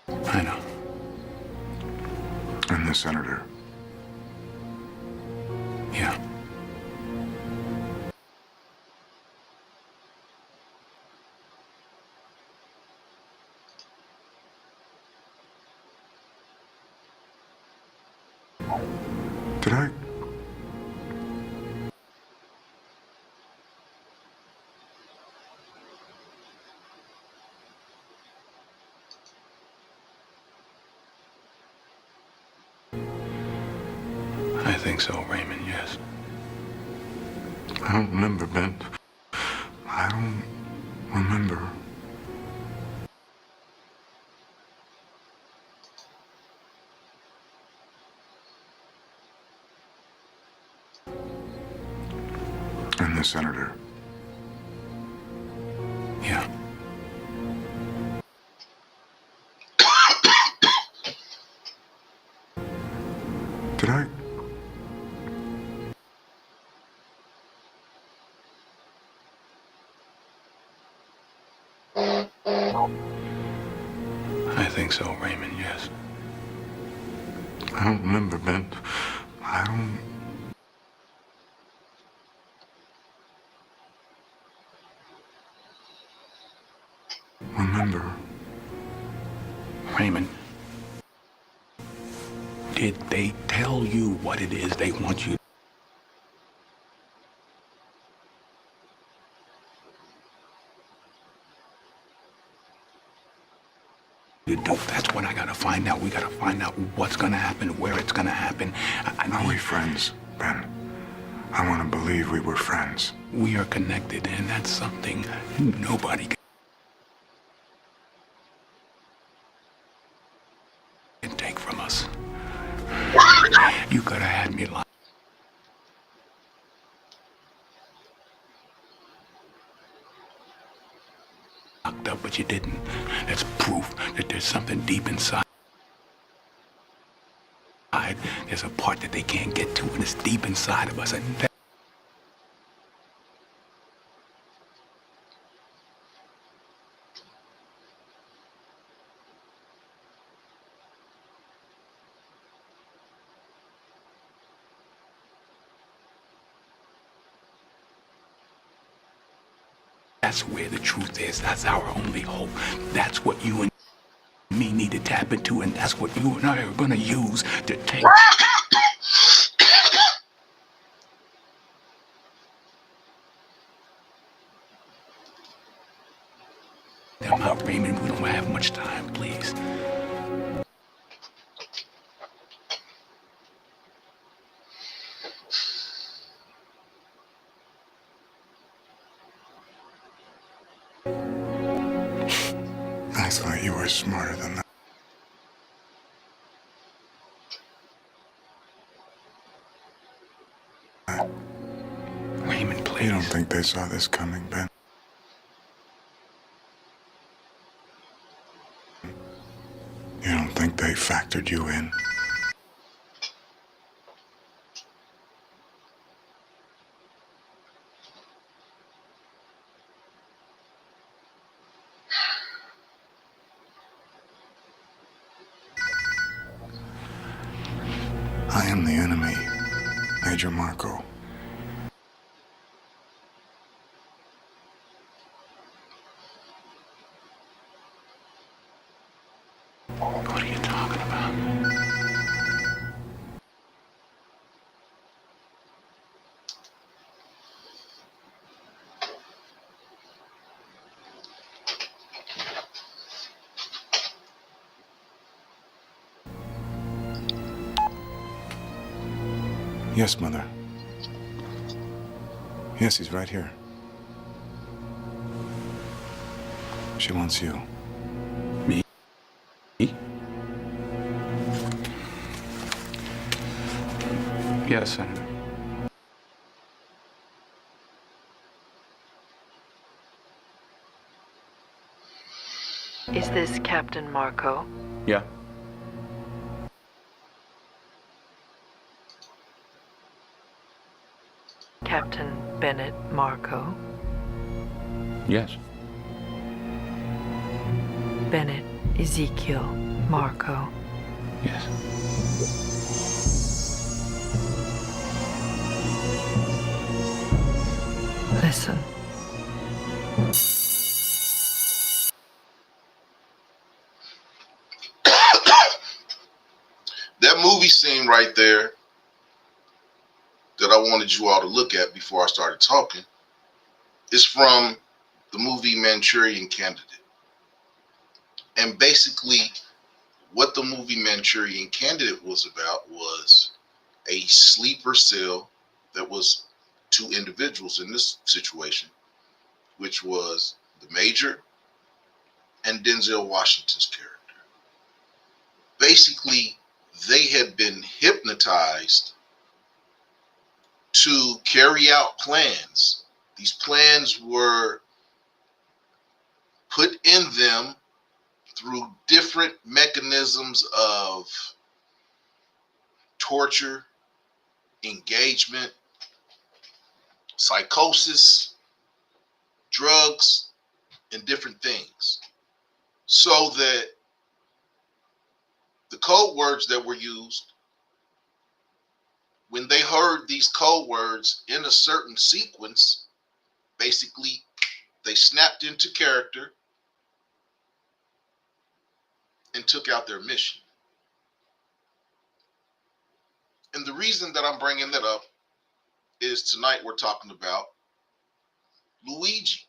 I know. And the senator. Yeah. Did I? I think so, Raymond, yes. I don't remember, Ben. I don't remember. And the senator. Yeah. Did I? I think so, Raymond, yes. I don't remember, Ben. I don't remember. Raymond, did they tell you what it is they want you to do? That's what I gotta find out. We gotta find out what's gonna happen, where it's gonna happen. Are we friends, Ben? I want to believe we were friends. We are connected, and that's something nobody can take from us. You could have had me locked up, but you didn't. That's proof that there's something deep inside. There's a part that they can't get to, and it's deep inside of us. And that's where the truth is. That's our only hope. That's what you and me need to tap into, and that's what you and I are gonna use to take them out, Raymond. We don't have much time, please. I thought you were smarter than that. Raymond, please. You don't think they saw this coming, Ben? You don't think they factored you in? I am the enemy, Major Marco. What are you talking about? Yes, Mother. Yes, he's right here. She wants you. Me? Yes, Senator. Is this Captain Marco? Yeah. Captain Bennett Marco? Yes. Bennett Ezekiel Marco. Yes. Listen. That movie scene right there that I wanted you all to look at before I started talking is from the movie Manchurian Candidate. And basically, what the movie Manchurian Candidate was about was a sleeper cell that was two individuals in this situation, which was the Major and Denzel Washington's character. Basically, they had been hypnotized to carry out plans. These plans were put in them through different mechanisms of torture, engagement, psychosis, drugs, and different things. So that the code words that were used, when they heard these code words in a certain sequence, basically they snapped into character and took out their mission. And the reason that I'm bringing that up is tonight we're talking about Luigi.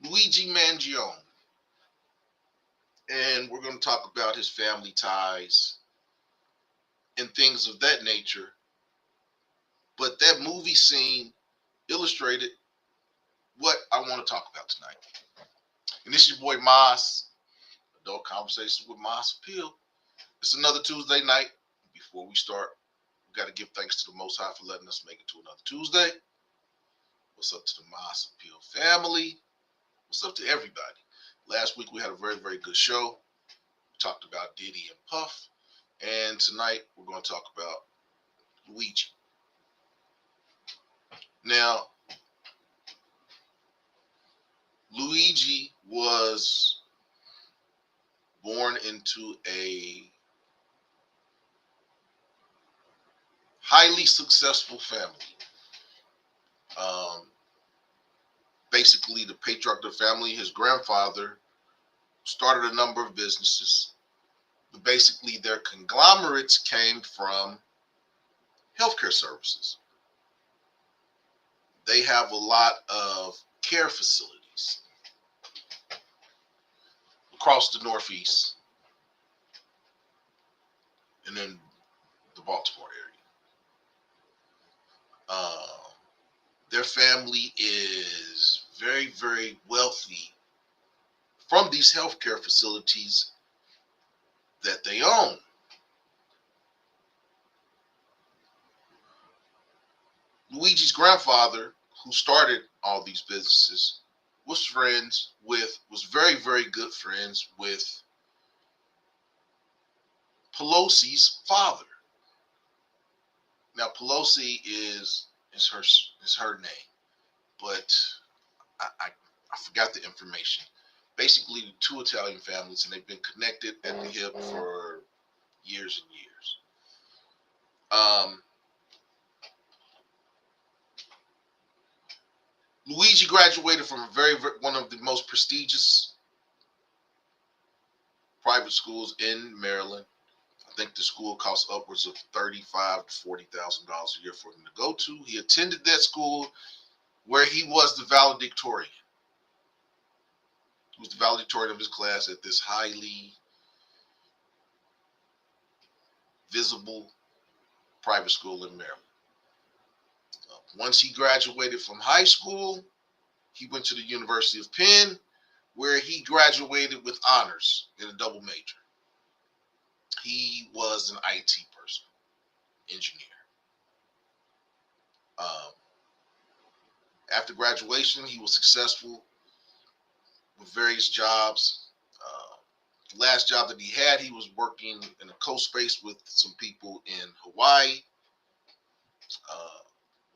Luigi Mangione. And we're going to talk about his family ties and things of that nature. But that movie scene illustrated what I want to talk about tonight. And this is your boy Maas, Adult Conversations with Maas Appeal. It's another Tuesday night. Before we start, we got to give thanks to the Most High for letting us make it to another Tuesday. What's up to the Maas Appeal family? What's up to everybody? Last week we had a very, very good show. We talked about Diddy and Puff. And tonight we're going to talk about Luigi. Now, Luigi was born into a highly successful family. Basically, the patriarch of the family, his grandfather, started a number of businesses. But basically, their conglomerates came from healthcare services. They have a lot of care facilities across the Northeast and in the Baltimore area. Their family is very, very wealthy from these healthcare facilities that they own. Luigi's grandfather, who started all these businesses, was very, very good friends with Pelosi's father. Now, Pelosi is her name, but I forgot the information. Basically, two Italian families, and they've been connected at the hip for years and years. Luigi graduated from one of the most prestigious private schools in Maryland. I think the school costs upwards of $35,000 to $40,000 a year for him to go to. He attended that school where he was the valedictorian. He was the valedictorian of his class at this highly visible private school in Maryland. Once he graduated from high school, he went to the University of Penn, where he graduated with honors in a double major. He was an IT person, engineer. After graduation, he was successful with various jobs. The last job that he was working in a co-space with some people in Hawaii.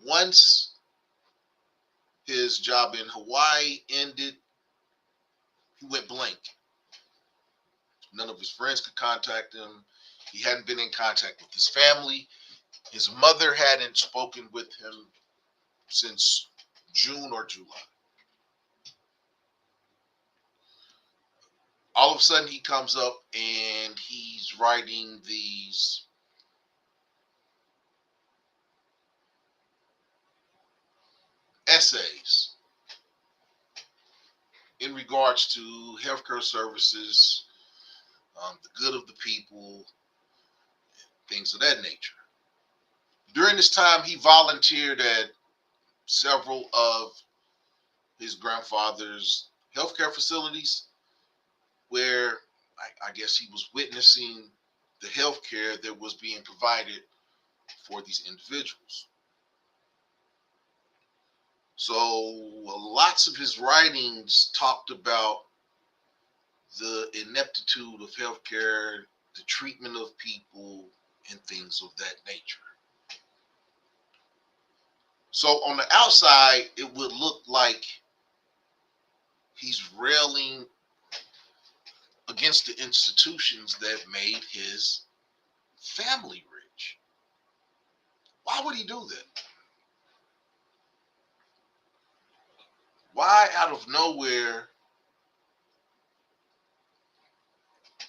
Once his job in Hawaii ended, he went blank. None of his friends could contact him. He hadn't been in contact with his family. His mother hadn't spoken with him since June or July. All of a sudden, he comes up and he's writing these essays in regards to healthcare services, the good of the people, things of that nature. During this time, he volunteered at several of his grandfather's healthcare facilities where I guess he was witnessing the healthcare that was being provided for these individuals. So lots of his writings talked about the ineptitude of healthcare, the treatment of people, and things of that nature. So on the outside, it would look like he's railing against the institutions that made his family rich. Why would he do that? Why out of nowhere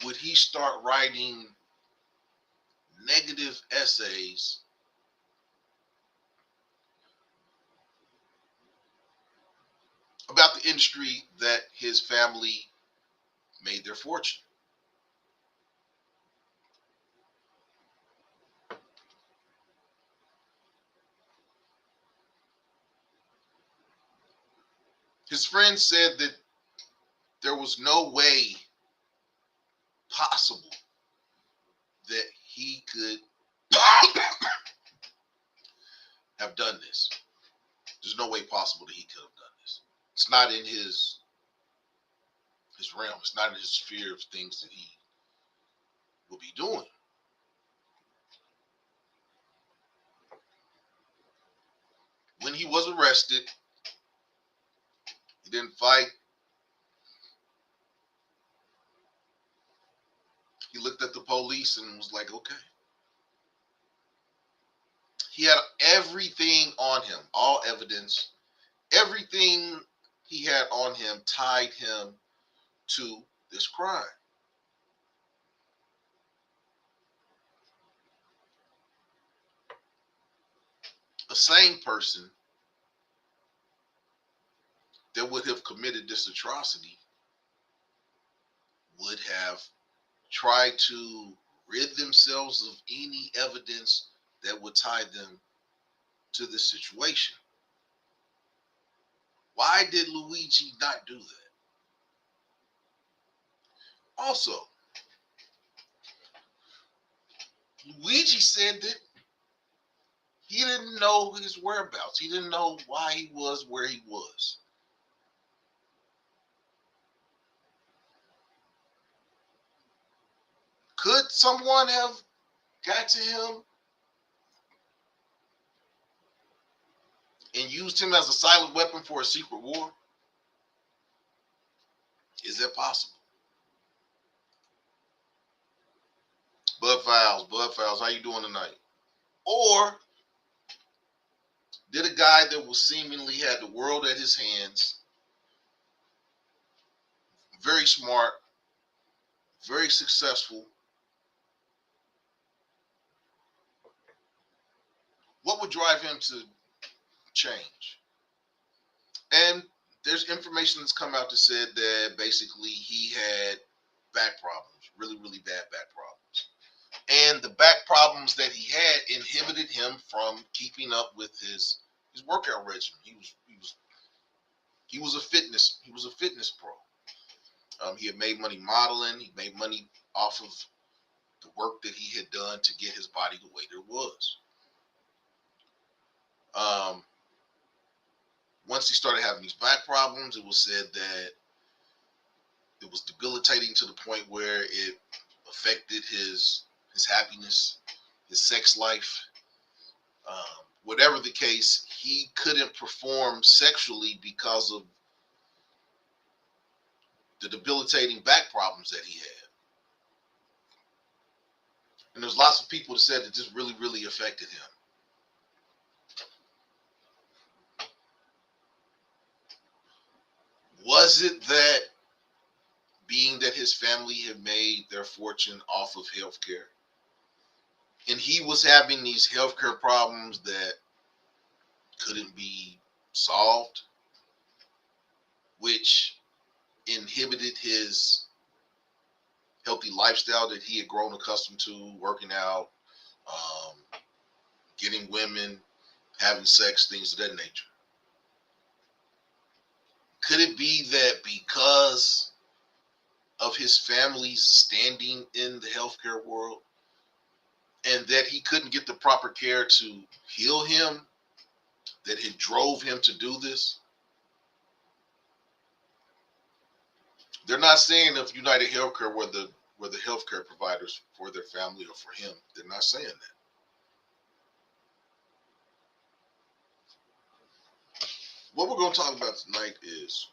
would he start writing negative essays about the industry that his family made their fortune? His friends said that there was no way possible that he could have done this. There's no way possible that he could have done this. It's not in his realm. It's not in his sphere of things that he will be doing. When he was arrested, he didn't fight. He looked at the police and was like, okay. He had everything on him, all evidence, everything he had on him tied him to this crime. A sane person that would have committed this atrocity would have tried to rid themselves of any evidence that would tie them to this situation. Why did Luigi not do that? Also, Luigi said that he didn't know his whereabouts. He didn't know why he was where he was. Could someone have got to him and used him as a silent weapon for a secret war? Is that possible? Bud Files, how you doing tonight? Or did a guy that was seemingly had the world at his hands, very smart, very successful, what would drive him to change? And there's information that's come out that said that basically he had back problems, really, really bad back problems. And the back problems that he had inhibited him from keeping up with his workout regimen. He was a fitness pro. He had made money modeling. He made money off of the work that he had done to get his body the way there was. Once he started having these back problems, it was said that it was debilitating to the point where it affected his happiness, his sex life. Whatever the case, he couldn't perform sexually because of the debilitating back problems that he had. And there's lots of people that said that this really, really affected him. Was it that being that his family had made their fortune off of healthcare, and he was having these healthcare problems that couldn't be solved, which inhibited his healthy lifestyle that he had grown accustomed to, working out, getting women, having sex, things of that nature? Could it be that because of his family's standing in the healthcare world and that he couldn't get the proper care to heal him, that it drove him to do this? They're not saying if United Healthcare were the healthcare providers for their family or for him. They're not saying that. What we're going to talk about tonight is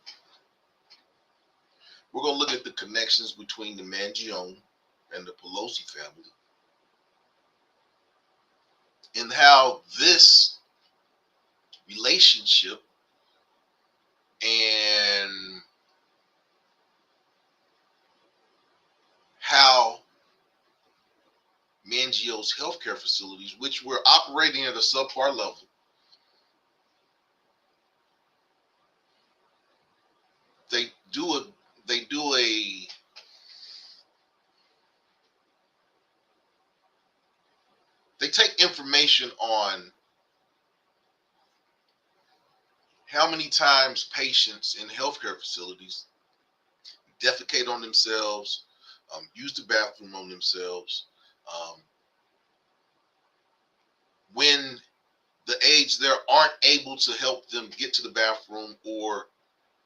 we're going to look at the connections between the Manchurian and the Pelosi family and how this relationship and how Mangio's healthcare facilities, which were operating at a subpar level, they take information on how many times patients in healthcare facilities defecate on themselves, use the bathroom on themselves, when the aides there aren't able to help them get to the bathroom, or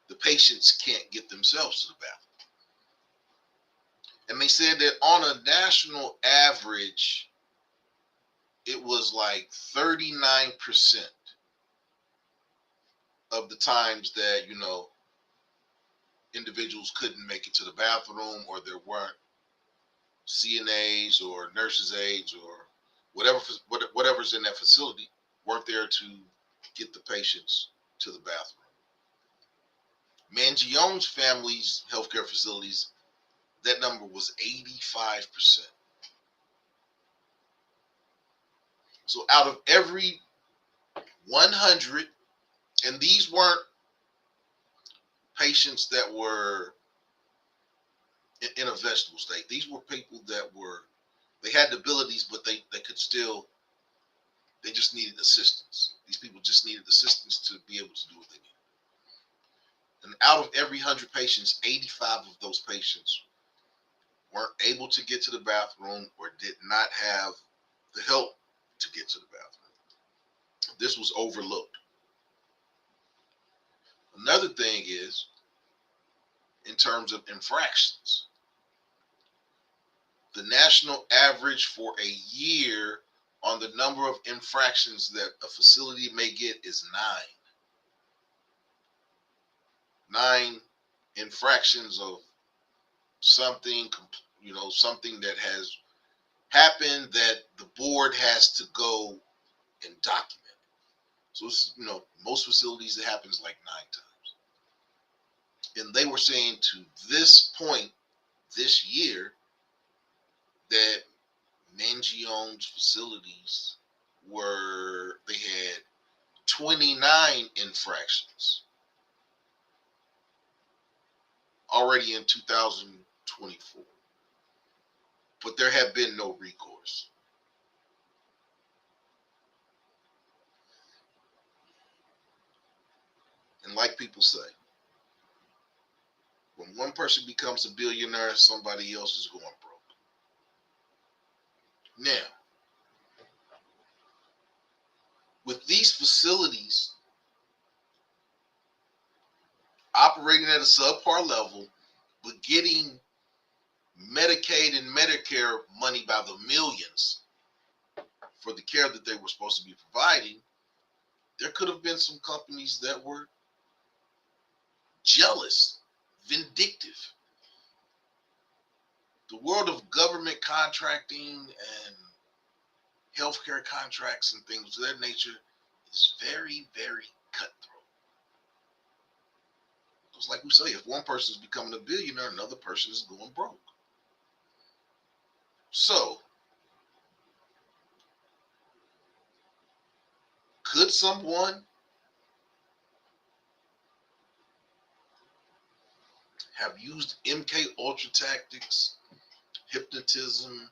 the patients can't get themselves to the bathroom. And they said that on a national average, it was like 39% of the times that, individuals couldn't make it to the bathroom, or there weren't CNAs or nurses aides or whatever's in that facility weren't there to get the patients to the bathroom. Mangio's family's healthcare facilities, that number was 85%. So out of every 100, and these weren't patients that were in a vegetable state. These were people that they had the abilities, but they just needed assistance. These people just needed assistance to be able to do what they needed. And out of every 100 patients, 85 of those patients weren't able to get to the bathroom or did not have the help to get to the bathroom. This was overlooked. Another thing is, in terms of infractions, the national average for a year on the number of infractions that a facility may get is 9. 9 infractions of something, something that has happened that the board has to go and document. So it's, most facilities, it happens like 9 times. And they were saying to this point this year that Mangio's facilities they had 29 infractions already in 2024. But there have been no recourse. And like people say, when one person becomes a billionaire, somebody else is going broke. Now, with these facilities operating at a subpar level, but getting Medicaid and Medicare money by the millions for the care that they were supposed to be providing, there could have been some companies that were jealous, vindictive. the world of government contracting and healthcare contracts and things of that nature is very, very cutthroat. It's like we say, if one person is becoming a billionaire, another person is going broke. So, could someone have used MK Ultra tactics, hypnotism,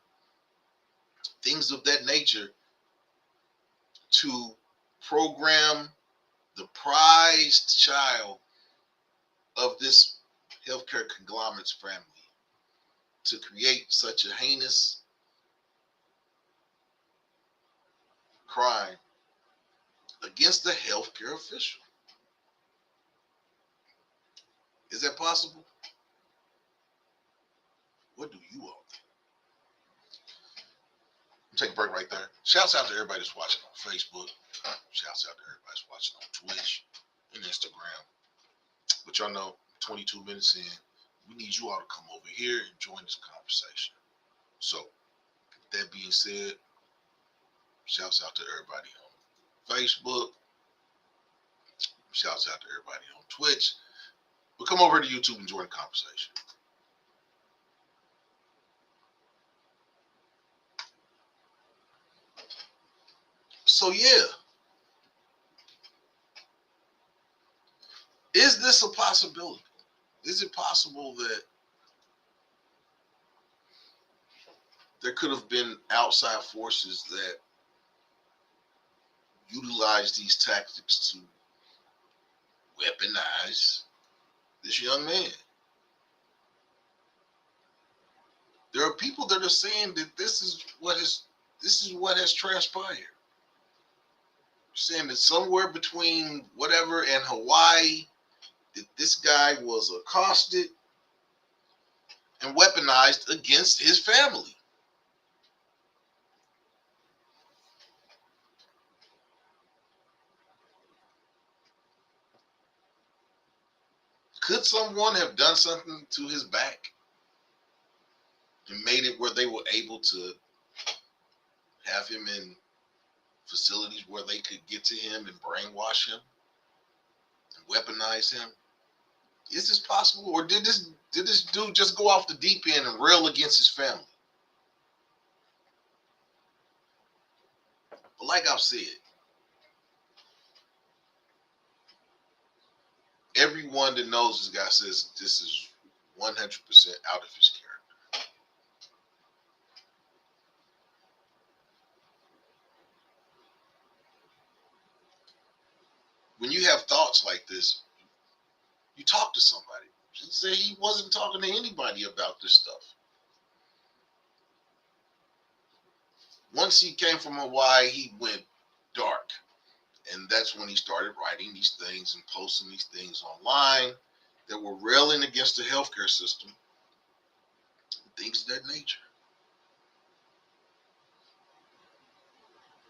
things of that nature to program the prized child of this healthcare conglomerate's family to create such a heinous crime against a healthcare official? Is that possible? What do you all think? Take a break right there. Shouts out to everybody that's watching on Facebook. Shouts out to everybody that's watching on Twitch and Instagram. But y'all know, 22 minutes in, we need you all to come over here and join this conversation. So, with that being said, shouts out to everybody on Facebook. Shouts out to everybody on Twitch. But come over to YouTube and join the conversation. So yeah, is this a possibility? Is it possible that there could have been outside forces that utilized these tactics to weaponize this young man? There are people that are saying that this is what has transpired. Saying that somewhere between whatever and Hawaii, that this guy was accosted and weaponized against his family. Could someone have done something to his back and made it where they were able to have him in facilities where they could get to him and brainwash him and weaponize him? Is this possible? Or did this dude just go off the deep end and rail against his family? But like I've said, everyone that knows this guy says this is 100% out of his character. When you have thoughts like this, you talk to somebody. He said he wasn't talking to anybody about this stuff. Once he came from Hawaii, he went dark. And that's when he started writing these things and posting these things online that were railing against the healthcare system, things of that nature.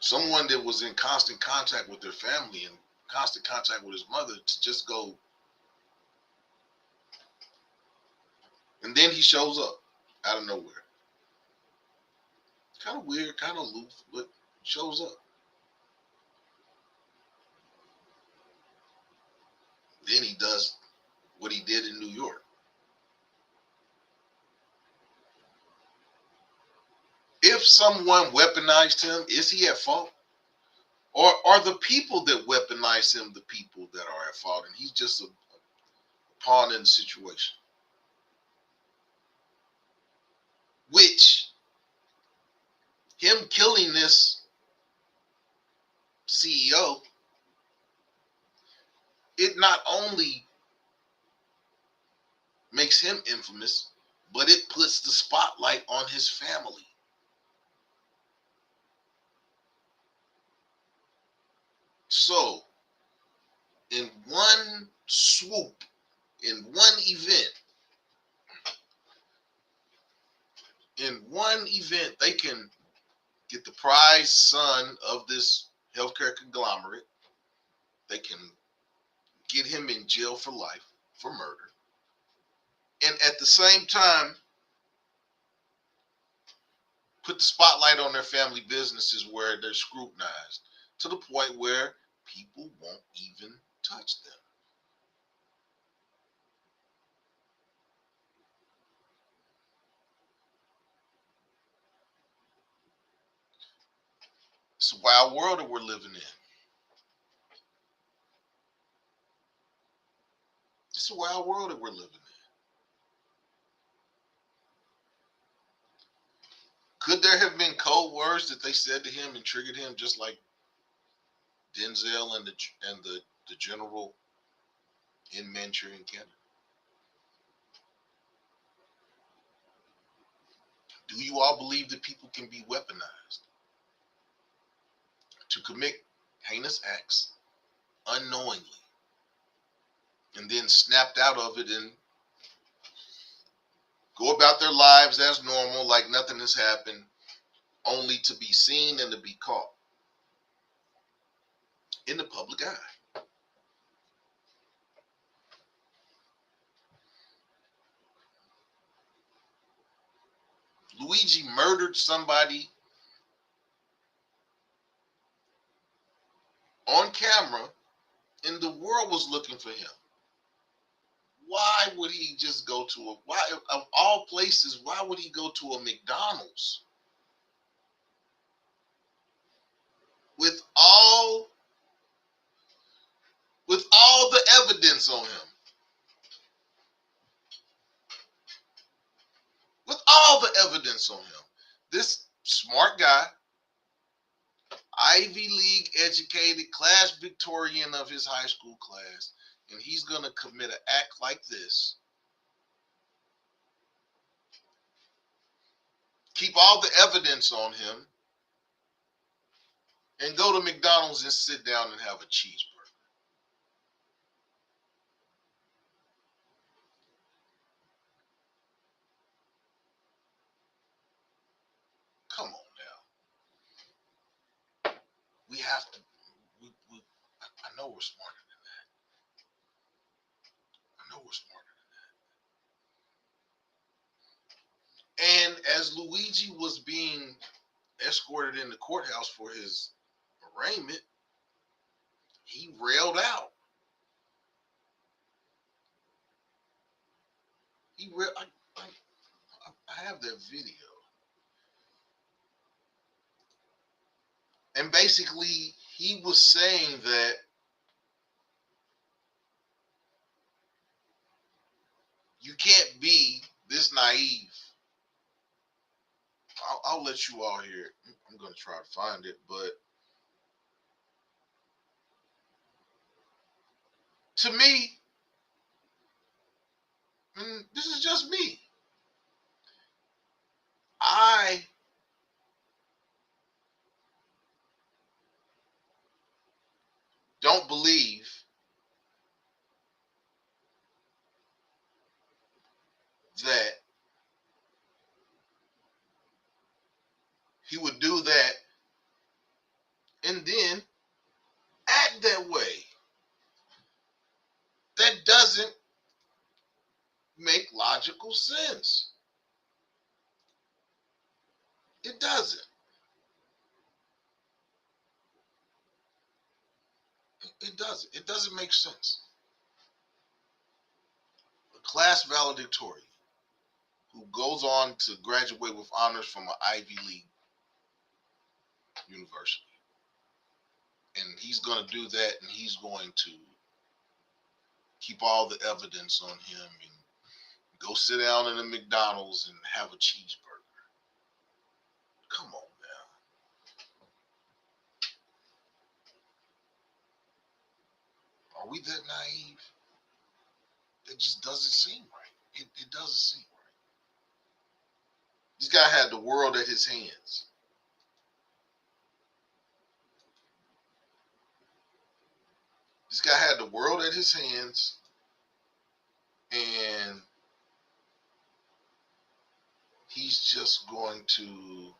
Someone that was in constant contact with their family and constant contact with his mother to just go. And then he shows up out of nowhere. Kind of weird, kind of aloof, but shows up. Then he does what he did in New York. If someone weaponized him, is he at fault? Or are the people that weaponize him the people that are at fault and he's just a pawn in the situation? Which, him killing this CEO, it not only makes him infamous, but it puts the spotlight on his family. So, in one swoop, in one event, they can get the prized son of this healthcare conglomerate. They can get him in jail for life for murder. And at the same time, put the spotlight on their family businesses where they're scrutinized to the point where people won't even touch them. It's a wild world that we're living in. It's a wild world that we're living in. Could there have been code words that they said to him and triggered him, just like Denzel and the general in Manchurian Canada? Do you all believe that people can be weaponized to commit heinous acts unknowingly and then snapped out of it and go about their lives as normal, like nothing has happened, only to be seen and to be caught in the public eye? Luigi murdered somebody on camera, and the world was looking for him. Why would he just go to why of all places, why would he go to a McDonald's with all the evidence on him? With all the evidence on him. This smart guy, Ivy League educated, class Victorian of his high school class, and he's going to commit an act like this. Keep all the evidence on him and go to McDonald's and sit down and have a cheeseburger. Come on now. We have to, I know we're smarter than that. I know we're smarter than that. And as Luigi was being escorted in the courthouse for his arraignment, he railed out. I have that video. And basically, he was saying that you can't be this naive. I'll let you all hear it. I'm going to try to find it. But to me, this is just me. I don't believe that he would do that and then act that way. That doesn't make logical sense. It doesn't. It doesn't. It doesn't make sense. A class valedictorian who goes on to graduate with honors from an Ivy League university. And he's going to do that, and he's going to keep all the evidence on him and go sit down in a McDonald's and have a cheeseburger. Come on now. Are we that naive? It just doesn't seem right. It doesn't seem right. This guy had the world at his hands. This guy had the world at his hands, and he's just going to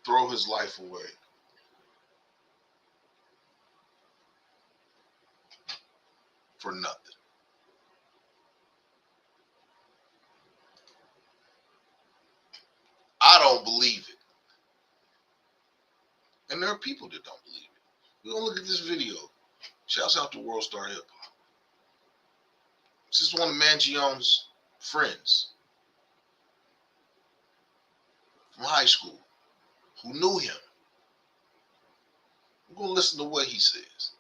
throw his life away for nothing. don't believe it. And there are people that don't believe it. We're going to look at this video. Shouts out to World Star Hip Hop. This is one of Manchurian's friends from high school who knew him. We're going to listen to what he says.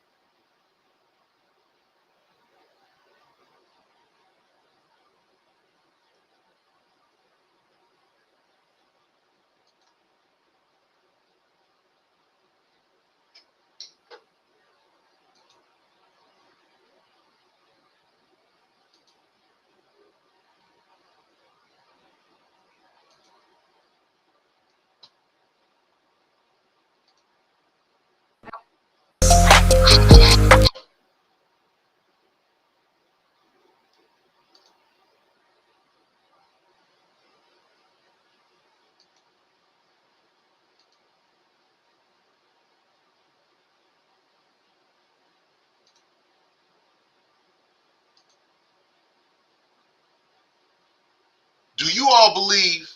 Do you all believe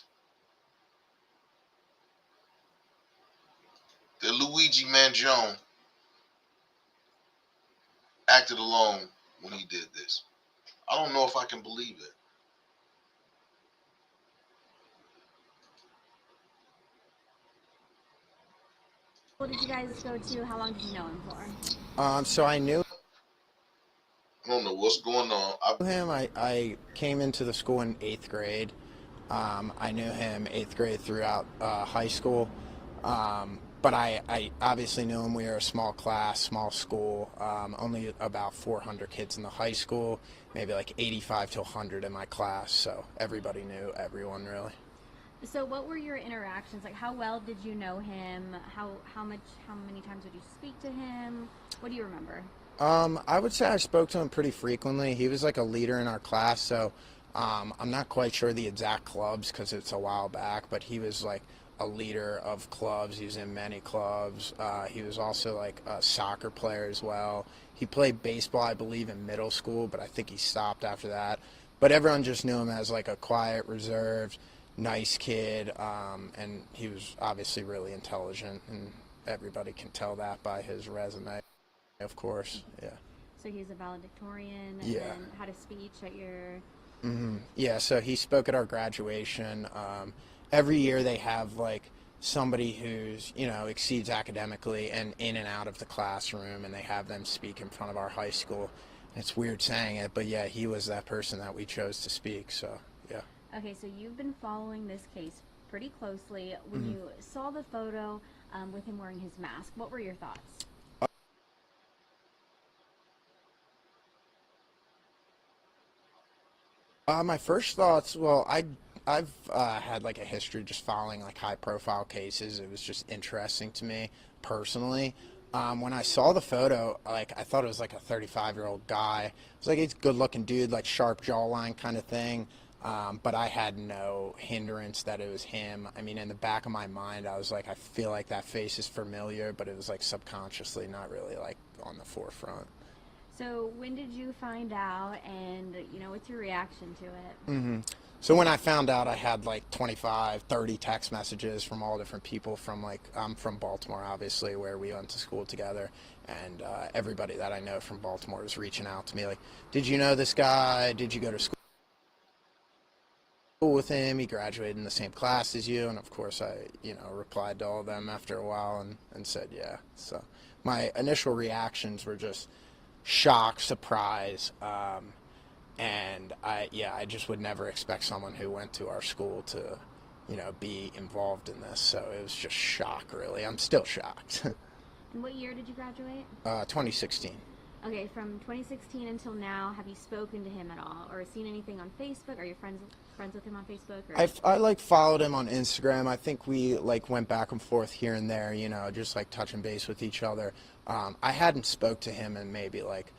that Luigi Mangione acted alone when he did this? I don't know if I can believe it. What did you guys go to? How long did you know him for? So I knew I don't know what's going on. him. I came into the school in 8th grade. I knew him 8th grade throughout high school. But I obviously knew him. We were a small class, small school, only about 400 kids in the high school, maybe like 85 to 100 in my class. So everybody knew everyone, really. So what were your interactions like? How well did you know him? How many times would you speak to him? What do you remember? I would say I spoke to him pretty frequently. He was like a leader in our class, so I'm not quite sure the exact clubs because it's a while back, but he was like a leader of clubs. He was in many clubs. He was also like a soccer player as well. He played baseball, I believe, in middle school, but I think he stopped after that. But everyone just knew him as like a quiet, reserved, nice kid, and he was obviously really intelligent, and everybody can tell that by his resume. Of course, yeah. So he was a valedictorian and Yeah. then had a speech at your... Yeah, so he spoke at our graduation. Every year they have like somebody who's, exceeds academically and in and out of the classroom, and they have them speak in front of our high school. It's weird saying it, but yeah, he was that person that we chose to speak, so yeah. Okay, so you've been following this case pretty closely. When you saw the photo with him wearing his mask, what were your thoughts? My first thoughts, well, I've had like a history just following like high profile cases. It was just interesting to me personally. When I saw the photo, like I thought it was like a 35-year-old guy. It was like he's a good looking dude, like sharp jawline kind of thing. But I had no hindrance that it was him. I mean, in the back of my mind, I was like, I feel like that face is familiar, but it was like subconsciously, not really like on the forefront. So when did you find out, and what's your reaction to it? So when I found out, I had like 25, 30 text messages from all different people from like, I'm from Baltimore, obviously, where we went to school together. And everybody that I know from Baltimore was reaching out to me like, did you know this guy? Did you go to school with him? He graduated in the same class as you. And of course I, replied to all of them after a while and said, yeah. So my initial reactions were just shock, surprise, and I just would never expect someone who went to our school to, be involved in this. So it was just shock, really. I'm still shocked. And what year did you graduate? 2016. Okay, from 2016 until now, have you spoken to him at all, or seen anything on Facebook? Are you friends with him on Facebook? Or? I like followed him on Instagram. I think we like went back and forth here and there, just like touching base with each other. I hadn't spoke to him in maybe like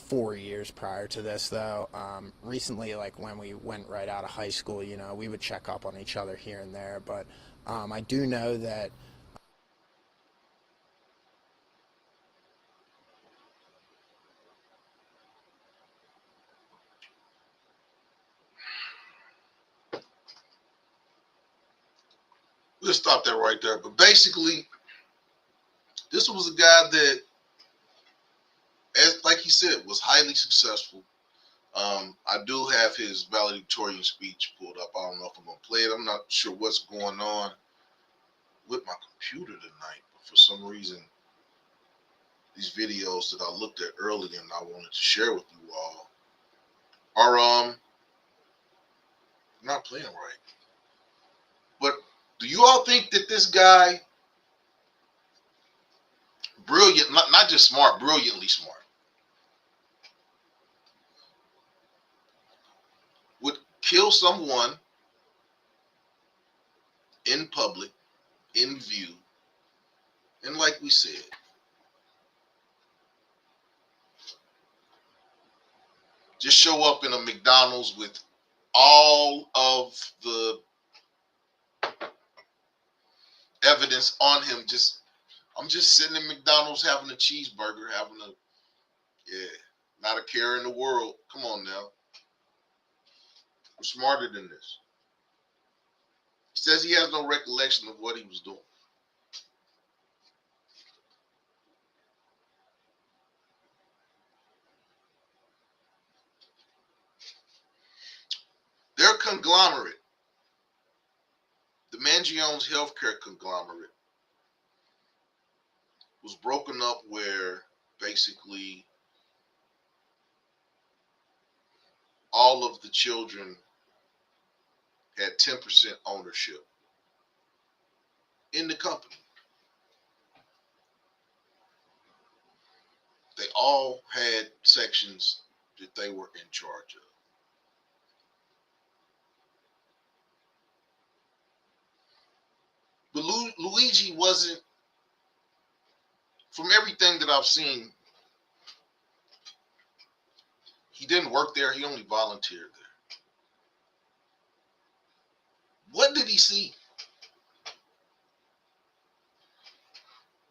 4 years prior to this, though. Recently, like when we went right out of high school, we would check up on each other here and there. But I do know that Let's stop that right there. But basically, this was a guy that, as like he said, was highly successful. I do have his valedictorian speech pulled up. I don't know if I'm gonna play it. I'm not sure what's going on with my computer tonight, but for some reason, these videos that I looked at earlier and I wanted to share with you all are not playing right. But do you all think that this guy, brilliant, not just smart, brilliantly smart, would kill someone in public, in view, and like we said, just show up in a McDonald's with all of the evidence on him? I'm just sitting in McDonald's having a cheeseburger, not a care in the world. Come on now. We're smarter than this. He says he has no recollection of what he was doing. Their conglomerate, the Manchurian's healthcare conglomerate, was broken up where basically all of the children had 10% ownership in the company. They all had sections that they were in charge of. But Luigi wasn't, from everything that I've seen, he didn't work there. He only volunteered there. What did he see?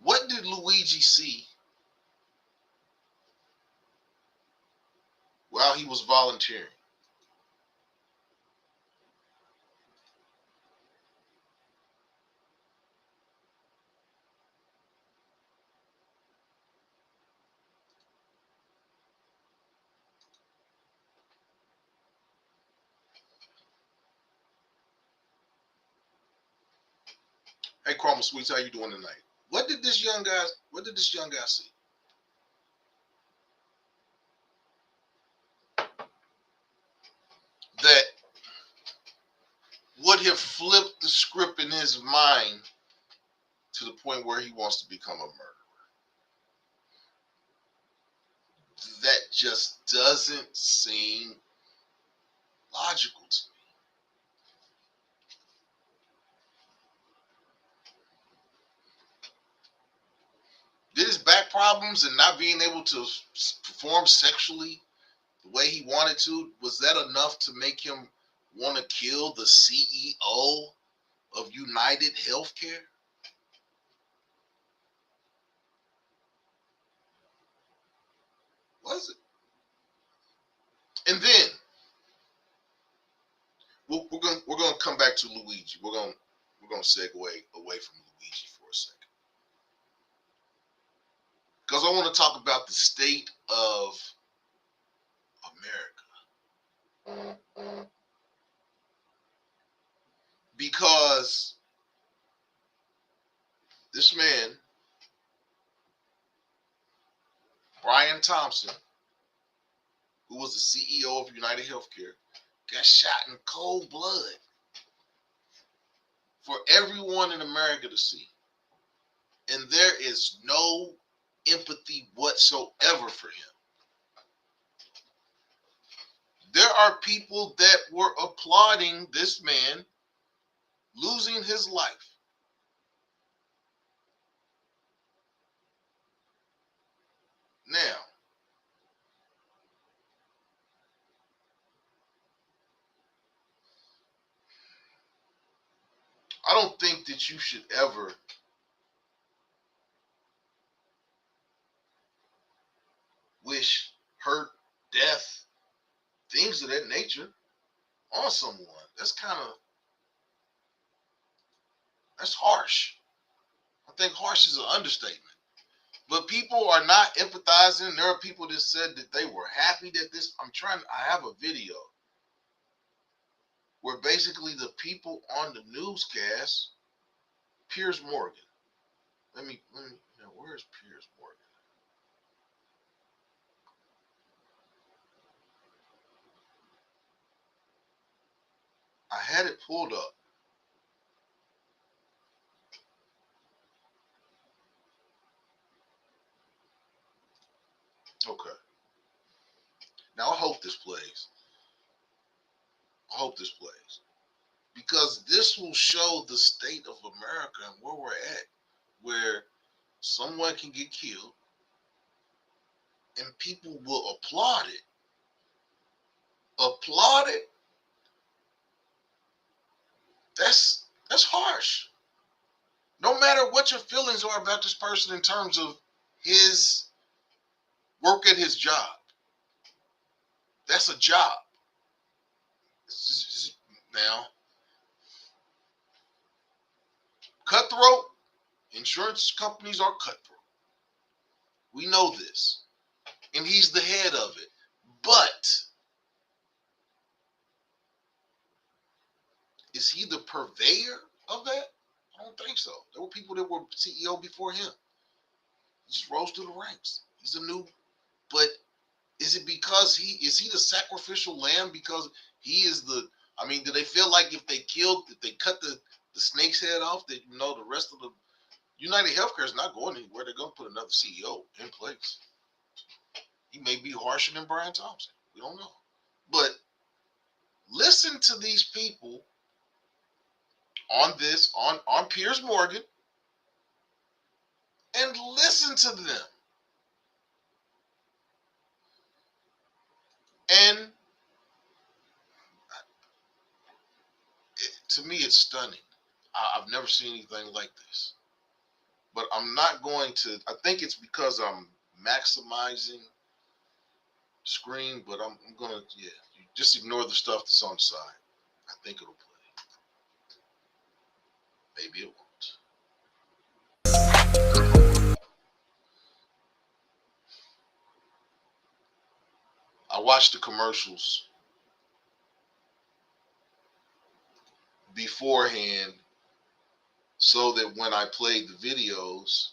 What did Luigi see while he was volunteering? Hey, Chroma Sweets, how you doing tonight? What did this young guy see? That would have flipped the script in his mind to the point where he wants to become a murderer. That just doesn't seem logical to me. Did his back problems and not being able to perform sexually the way he wanted to, was that enough to make him want to kill the CEO of United Healthcare? Was it? And then we're gonna come back to Luigi. We're gonna segue away from Luigi for a second, because I want to talk about the state of America. Because this man, Brian Thompson, who was the CEO of United Healthcare, got shot in cold blood for everyone in America to see. And there is no empathy whatsoever for him. There are people that were applauding this man losing his life. Now, I don't think that you should ever wish hurt, death, things of that nature on someone. That's kind of That's harsh. I think harsh is an understatement. But people are not empathizing. There are people that said that they were happy that this. I have a video where basically the people on the newscast, Piers Morgan. Where's Piers Morgan? I had it pulled up. Okay. Now I hope this plays. Because this will show the state of America and where we're at, where someone can get killed and people will applaud it. Applaud it? That's harsh. No matter what your feelings are about this person in terms of his work at his job. That's a job. Now, cutthroat, insurance companies are cutthroat. We know this. And he's the head of it. But is he the purveyor of that? I don't think so. There were people that were CEO before him. He just rose through the ranks. He's a new, but is it because is he the sacrificial lamb because he is the, do they feel like if they cut the snake's head off, that the rest of the United Healthcare is not going anywhere. They're going to put another CEO in place. He may be harsher than Brian Thompson. We don't know. But listen to these people on Piers Morgan and listen to them. And to me, it's stunning. I've never seen anything like this. But I'm not going to, I think it's because I'm maximizing the screen, but I'm going to, you just ignore the stuff that's on the side. I think it'll play. Maybe it won't. I watched the commercials beforehand so that when I played the videos,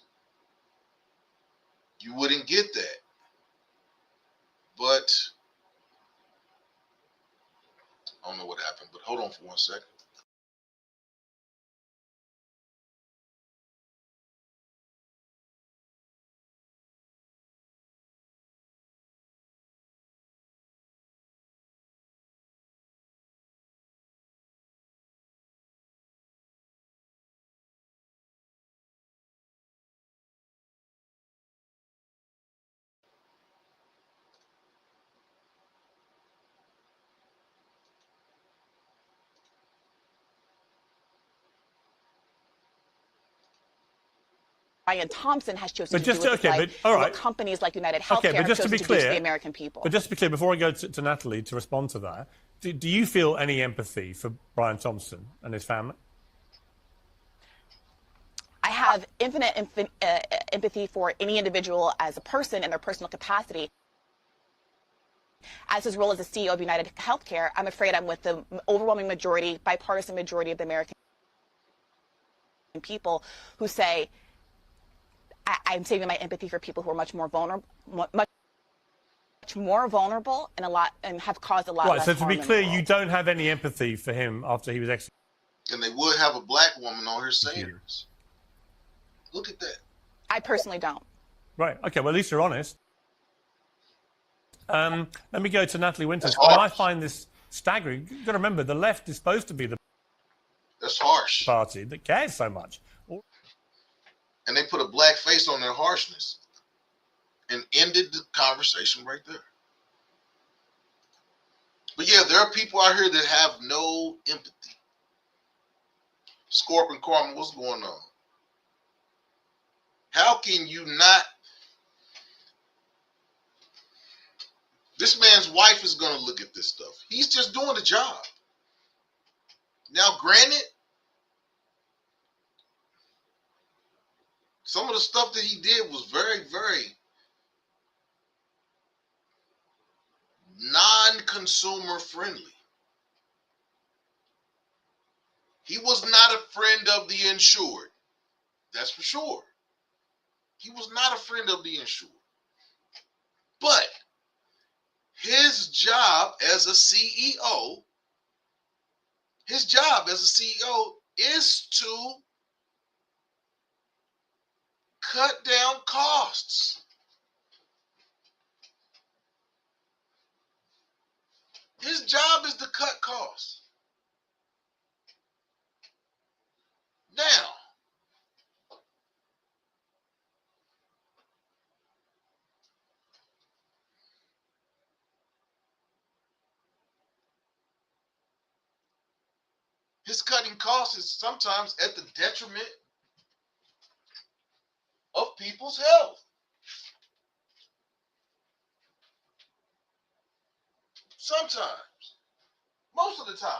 you wouldn't get that. But I don't know what happened, but hold on for 1 second. Brian Thompson has chosen But to just do with his life, all right. what companies like United Healthcare have chosen to do to the American people. But just to be clear, before I go to Natalie to respond to that, do you feel any empathy for Brian Thompson and his family? I have infinite empathy for any individual as a person in their personal capacity. As his role as the CEO of United Healthcare, I'm afraid I'm with the overwhelming majority, bipartisan majority of the American people who say, I'm saving my empathy for people who are much more vulnerable, and have caused a lot less harm. Right, so to be clear, you don't have any empathy for him after he was executed. And they would have a black woman on here saying this. Look at that. I personally don't. Right, okay, well, at least you're honest. Let me go to Natalie Winters. I find this staggering. You've got to remember, the left is supposed to be the That's harsh. party that cares so much. And they put a black face on their harshness and ended the conversation right there. But yeah, there are people out here that have no empathy. Scorpion Carmen, what's going on? How can you not? This man's wife is going to look at this stuff. He's just doing a job. Now, granted, Some of the stuff that he did was very, very non-consumer friendly. He was not a friend of the insured. That's for sure. He was not a friend of the insured. But his job as a CEO, is to cut down costs. His job is to cut costs. Now, his cutting costs is sometimes at the detriment of people's health. Sometimes. Most of the time.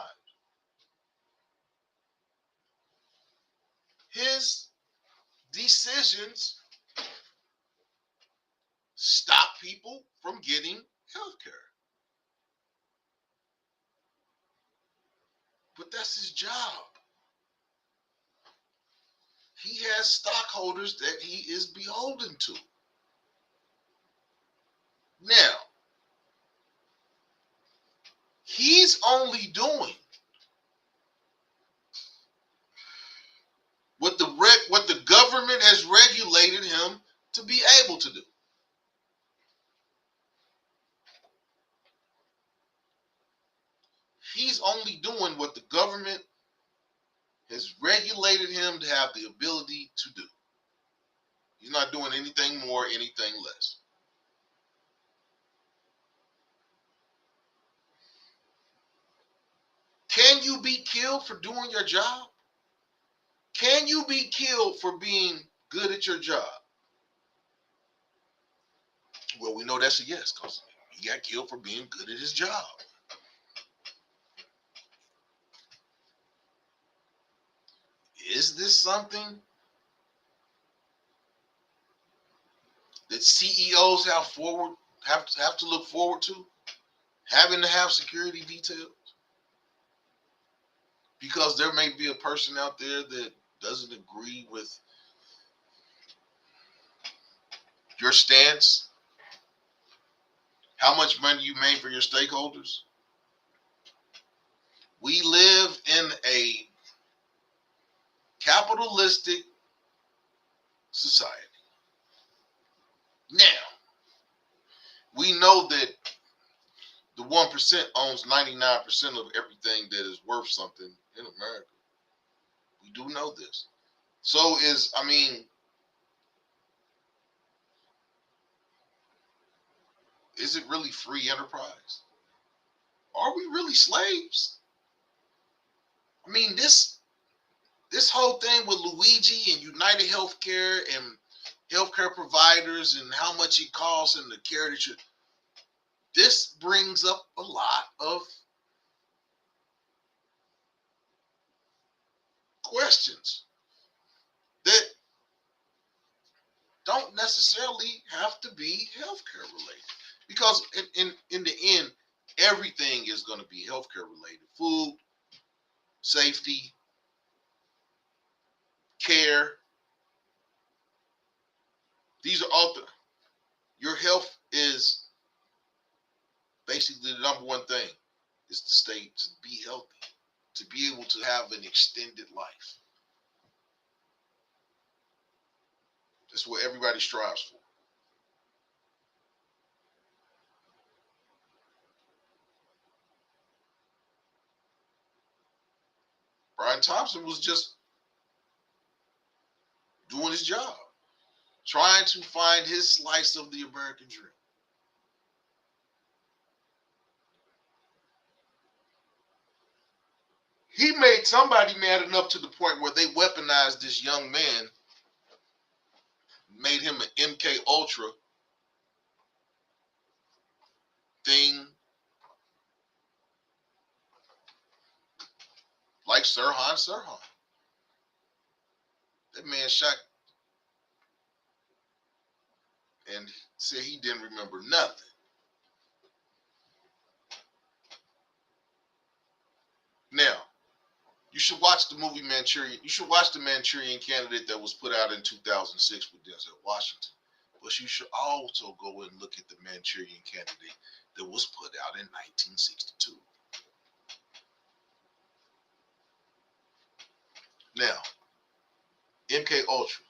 His decisions stop people from getting health care. But that's his job. He has stockholders that he is beholden to. Now, he's only doing what the government has regulated him to be able to do. He's only doing what the government has regulated him to have the ability to do. He's not doing anything more, anything less. Can you be killed for doing your job? Can you be killed for being good at your job? Well, we know that's a yes, because he got killed for being good at his job. Is this something that CEOs have to look forward to? Having to have security details? Because there may be a person out there that doesn't agree with your stance, how much money you made for your stakeholders. We live in a capitalistic society. Now, we know that the 1% owns 99% of everything that is worth something in America. We do know this. So is it really free enterprise? Are we really slaves? I mean, this whole thing with Luige and United Healthcare and healthcare providers and how much it costs and the care that this brings up a lot of questions that don't necessarily have to be healthcare related. Because in the end, everything is going to be healthcare related. Food, safety, care. These are all your health is basically the number one thing is to be healthy, to be able to have an extended life. That's what everybody strives for. Brian Thompson was just doing his job, trying to find his slice of the American dream. He made somebody mad enough to the point where they weaponized this young man, made him an MK Ultra thing, like Sirhan Sirhan. That man shot and said he didn't remember nothing. Now, you should watch the movie Manchurian. You should watch the Manchurian Candidate that was put out in 2006 with Denzel Washington. But you should also go and look at the Manchurian Candidate that was put out in 1962. Now, MK Ultra.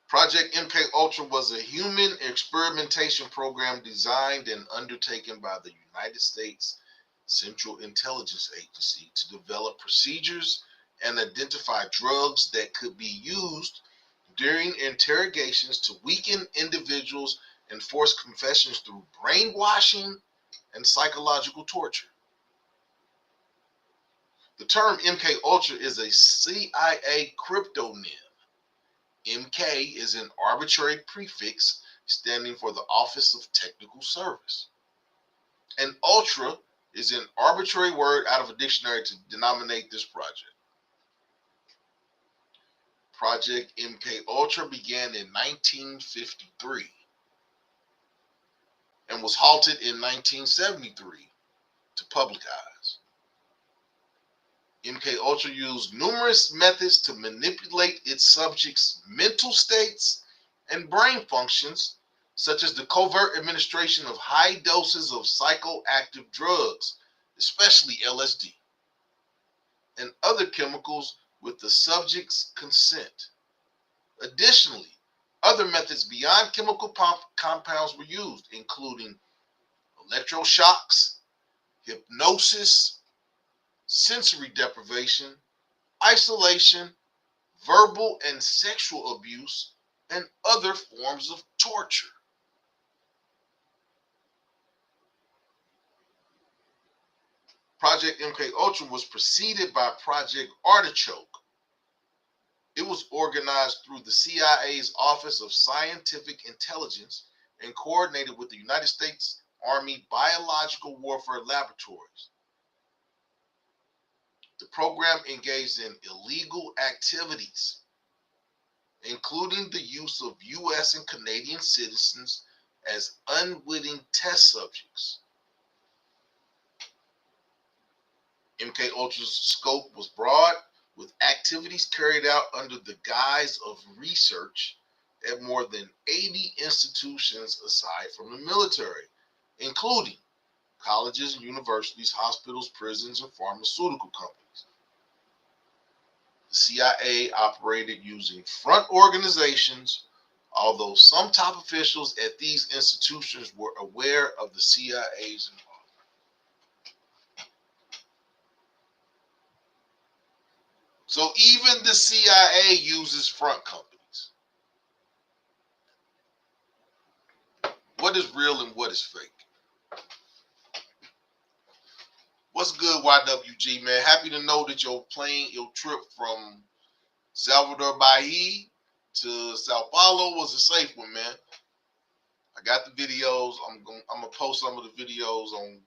Project MK Ultra was a human experimentation program designed and undertaken by the United States Central Intelligence Agency to develop procedures and identify drugs that could be used during interrogations to weaken individuals and force confessions through brainwashing and psychological torture. The term MK Ultra is a CIA cryptonym. MK is an arbitrary prefix standing for the Office of Technical Service. And Ultra is an arbitrary word out of a dictionary to denominate this project. Project MK Ultra began in 1953 and was halted in 1973 to public eyes. MK Ultra used numerous methods to manipulate its subjects' mental states and brain functions, such as the covert administration of high doses of psychoactive drugs, especially LSD, and other chemicals with the subject's consent. Additionally, other methods beyond chemical compounds were used, including electroshocks, hypnosis, sensory deprivation, isolation, verbal and sexual abuse, and other forms of torture. Project MK Ultra was preceded by Project Artichoke. It was organized through the CIA's Office of Scientific Intelligence and coordinated with the United States Army Biological Warfare Laboratories. The program engaged in illegal activities, including the use of U.S. and Canadian citizens as unwitting test subjects. MK Ultra's scope was broad, with activities carried out under the guise of research at more than 80 institutions aside from the military, including colleges and universities, hospitals, prisons, and pharmaceutical companies. The CIA operated using front organizations, although some top officials at these institutions were aware of the CIA's involvement. So even the CIA uses front companies. What is real and what is fake? What's good, YWG, man? Happy to know that your trip from Salvador Bahia to Sao Paulo was a safe one, man. I got the videos. I'm gonna post some of the videos on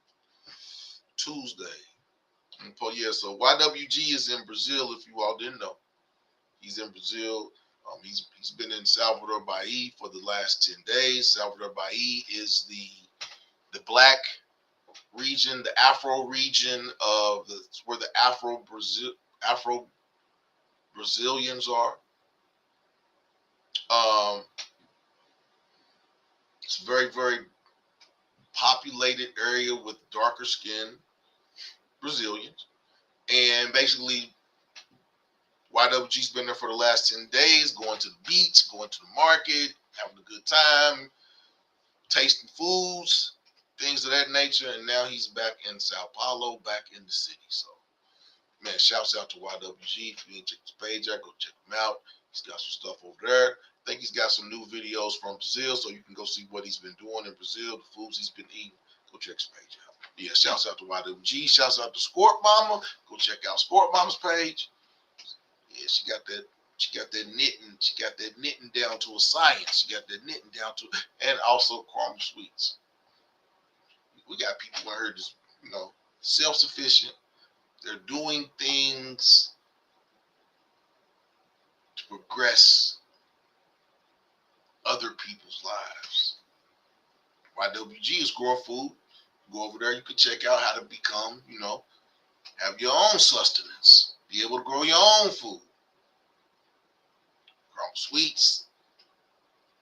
Tuesday. Yeah, so YWG is in Brazil, if you all didn't know. He's in Brazil. He's been in Salvador Bahia for the last 10 days. Salvador Bahia is the black region, the Afro region of where the Afro Brazilians are. It's a very, very populated area with darker skinned Brazilians. And basically, YWG's been there for the last 10 days, going to the beach, going to the market, having a good time, tasting foods, things of that nature. And now he's back in Sao Paulo, back in the city. So, man, shouts out to YWG. If you didn't check his page out, go check him out. He's got some stuff over there. I think he's got some new videos from Brazil, so you can go see what he's been doing in Brazil, the foods he's been eating. Go check his page out. Yeah, shouts out to YWG. Shouts out to Squirt Mama. Go check out Squirt Mama's page. Yeah, she got that knitting. She got that knitting down to a science. She got that knitting down to, and also caramel sweets. We got people in here just, self-sufficient. They're doing things to progress people's lives. YWG is Grow Food. Go over there, you can check out how to become, have your own sustenance. Be able to grow your own food. Grow sweets.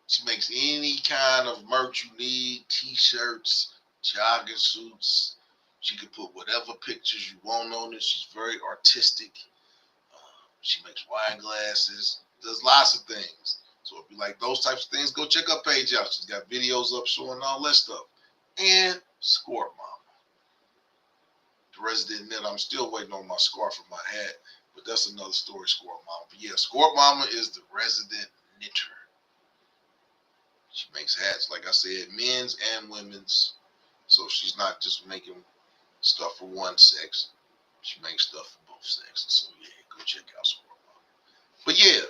She makes any kind of merch you need, t-shirts, jogging suits. She can put whatever pictures you want on it. She's very artistic. She makes wine glasses, does lots of things. So if you like those types of things, go check her page out. She's got videos up showing all that stuff. And Squirt Mama. The resident knit, I'm still waiting on my scarf and my hat, but that's another story, Squirt Mama. But yeah, Squirt Mama is the resident knitter. She makes hats, like I said, men's and women's. So she's not just making stuff for one sex. She makes stuff for both sexes. So yeah, go check out Squirt Mama. But yeah,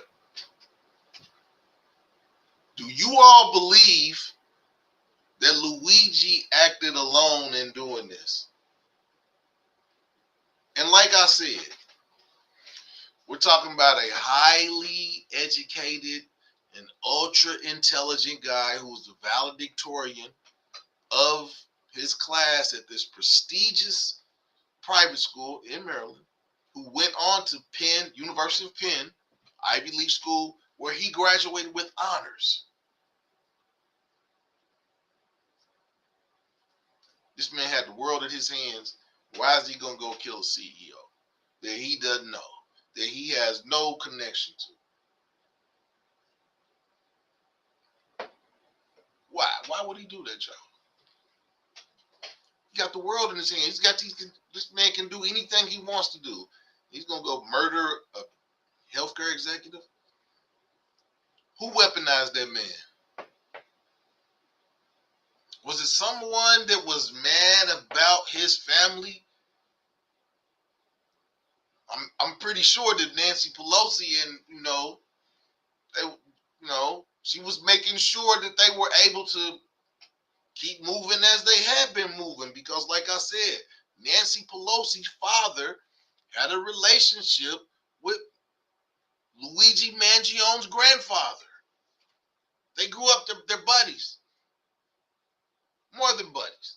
do you all believe that Luige acted alone in doing this? And like I said, we're talking about a highly educated and ultra intelligent guy who's the valedictorian of his class at this prestigious private school in Maryland, who went on to Penn, University of Penn, Ivy League school, where he graduated with honors. This man had the world in his hands. Why is he going to go kill a CEO that he doesn't know, that he has no connection to? Why? Why would he do that, y'all? He got the world in his hands. He's got this man can do anything he wants to do. He's going to go murder a healthcare executive? Who weaponized that man? Was it someone that was mad about his family? I'm pretty sure that Nancy Pelosi and she was making sure that they were able to keep moving as they had been moving, because like I said, Nancy Pelosi's father had a relationship with Luigi Mangione's grandfather. They grew up, they're buddies. More than buddies.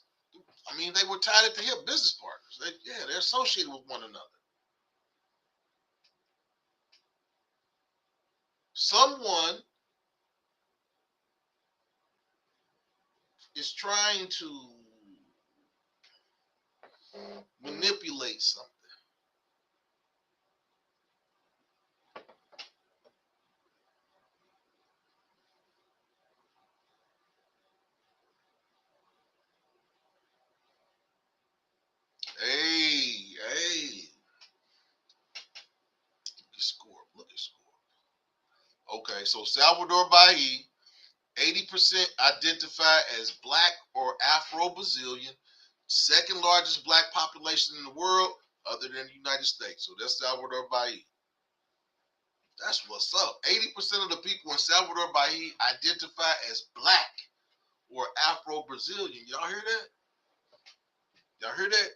I mean, they were tied at the hip, business partners. They're associated with one another. Someone is trying to manipulate something. Hey. Look at Scorp. Okay, so Salvador Bahia, 80% identify as black or Afro-Brazilian, second largest black population in the world other than the United States. So that's Salvador Bahia. That's what's up. 80% of the people in Salvador Bahia identify as black or Afro-Brazilian. Y'all hear that? Y'all hear that?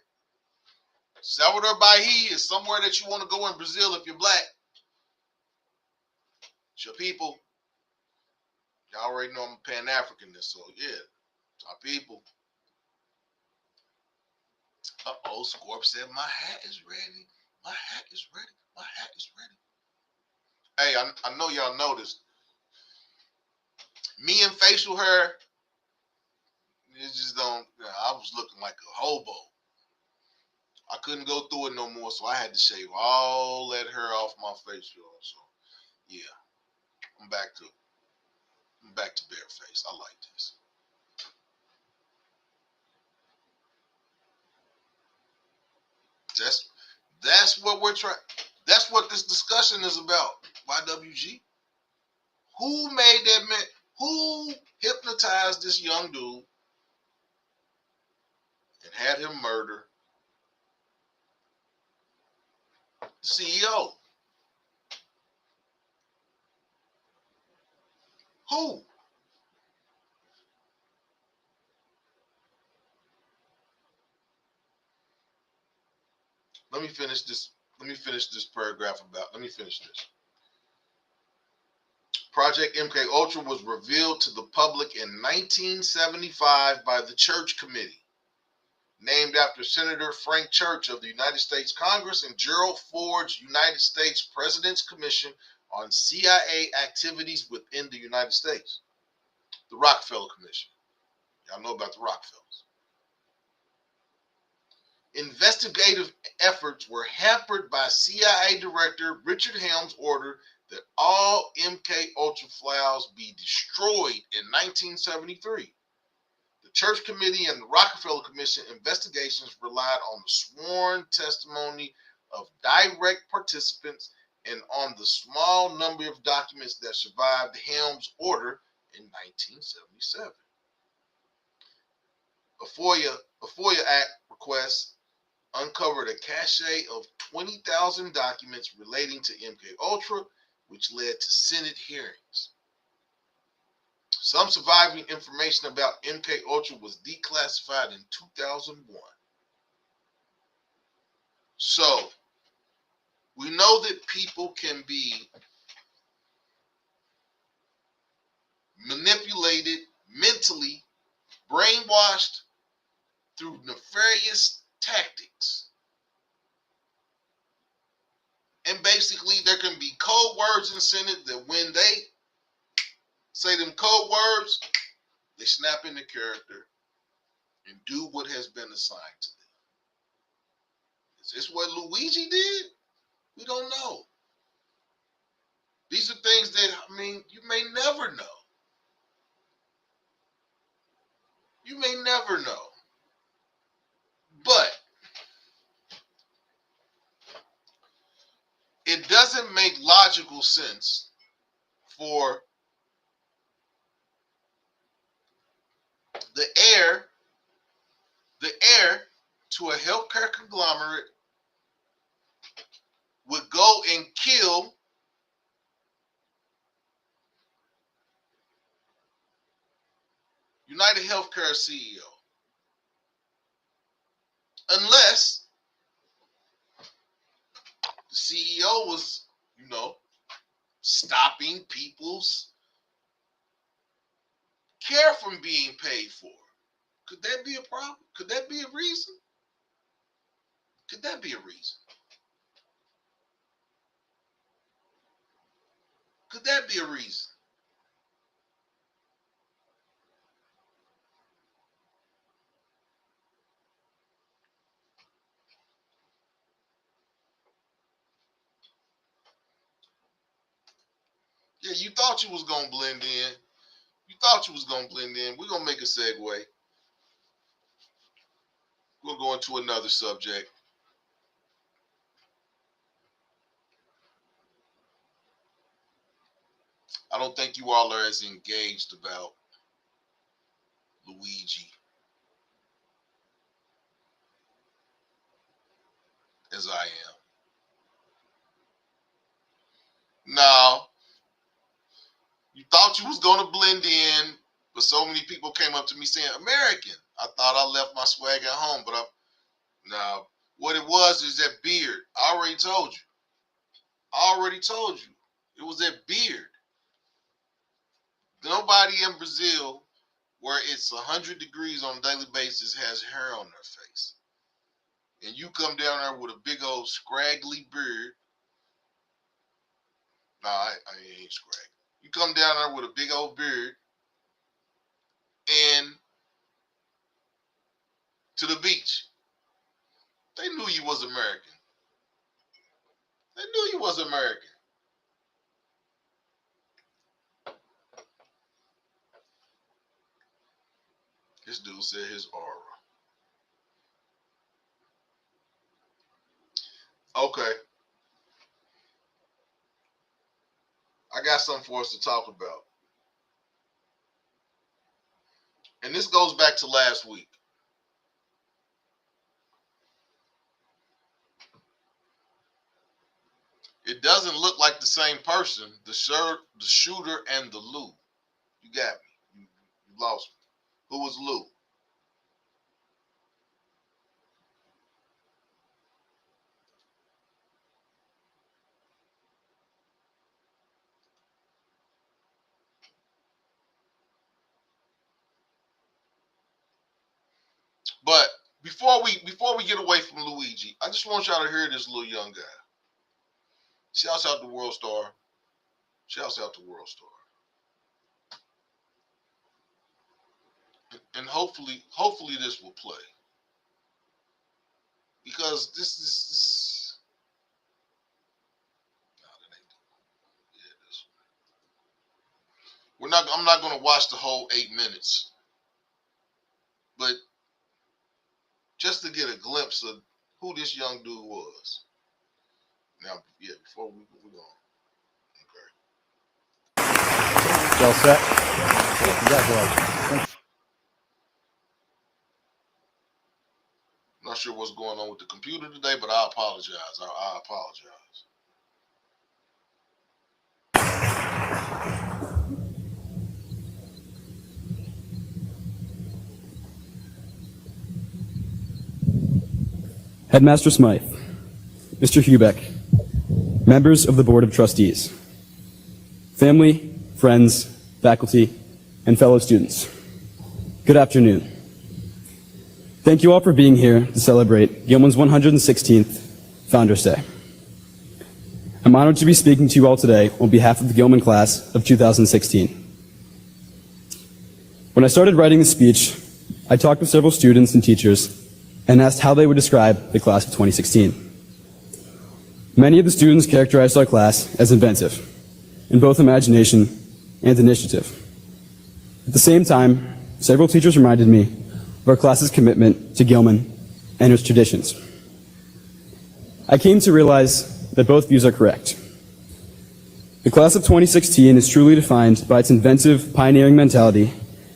Salvador Bahia is somewhere that you want to go in Brazil if you're black. It's your people. Y'all already know I'm a Pan-Africanist, so yeah, it's our people. Uh-oh, Scorp said my hat is ready. My hat is ready. My hat is ready. Hey, I know y'all noticed. Me and facial hair, it just don't, I was looking like a hobo. I couldn't go through it no more, so I had to shave all that hair off my face, y'all. So, yeah, I'm back to bare face. I like this. That's what we're trying. That's what this discussion is about. YWG. Who made that man? Who hypnotized this young dude and had him murder the CEO? Who? Let me finish this paragraph about. Let me finish this. Project MK Ultra was revealed to the public in 1975 by the Church Committee, named after Senator Frank Church of the United States Congress and Gerald Ford's United States President's Commission on CIA Activities within the United States, the Rockefeller Commission. Y'all know about the Rockefellers. Investigative efforts were hampered by CIA Director Richard Helms' order that all MK Ultra files be destroyed in 1973. The Church Committee and the Rockefeller Commission investigations relied on the sworn testimony of direct participants and on the small number of documents that survived Helms' order in 1977. A FOIA Act request uncovered a cache of 20,000 documents relating to MK Ultra, which led to Senate hearings. Some surviving information about MK Ultra was declassified in 2001. So, we know that people can be manipulated mentally, brainwashed through nefarious tactics. And basically, there can be code words in Senate that when they say them code words, they snap into character and do what has been assigned to them. Is this what Luigi did? We don't know. These are things that, you may never know. You may never know. But it doesn't make logical sense for the heir to a healthcare conglomerate would go and kill United Healthcare CEO. Unless the CEO was, stopping people's care from being paid for. Could that be a problem? Could that be a reason? Could that be a reason? Could that be a reason? Yeah, you thought you was going to blend in. We're going to make a segue. We'll go into another subject. I don't think you all are as engaged about Luigi as I am. Now, you thought you was going to blend in, but so many people came up to me saying, American. I thought I left my swag at home, but now what it was is that beard. I already told you. It was that beard. Nobody in Brazil, where it's 100 degrees on a daily basis, has hair on their face. And you come down there with a big old scraggly beard. No, I ain't scraggly. You come down there with a big old beard and to the beach. They knew you was American. This dude said his aura. Okay. I got something for us to talk about. And this goes back to last week. It doesn't look like the same person, the shooter and the Lou. You got me. You lost me. Who was Lou? But before we get away from Luigi, I just want y'all to hear this little young guy. Shouts out to World Star. Shouts out to World Star. And hopefully this will play. Because this no, that ain't this. I'm not gonna watch the whole 8 minutes. But just to get a glimpse of who this young dude was. Now, yeah, before we go on. Okay. Well set. Congratulations. Not sure what's going on with the computer today, but I apologize. I apologize. Headmaster Smythe, Mr. Hubeck, members of the Board of Trustees, family, friends, faculty, and fellow students, good afternoon. Thank you all for being here to celebrate Gilman's 116th Founders Day. I'm honored to be speaking to you all today on behalf of the Gilman class of 2016. When I started writing the speech, I talked with several students and teachers and asked how they would describe the class of 2016. Many of the students characterized our class as inventive, in both imagination and initiative. At the same time, several teachers reminded me of our class's commitment to Gilman and its traditions. I came to realize that both views are correct. The class of 2016 is truly defined by its inventive, pioneering mentality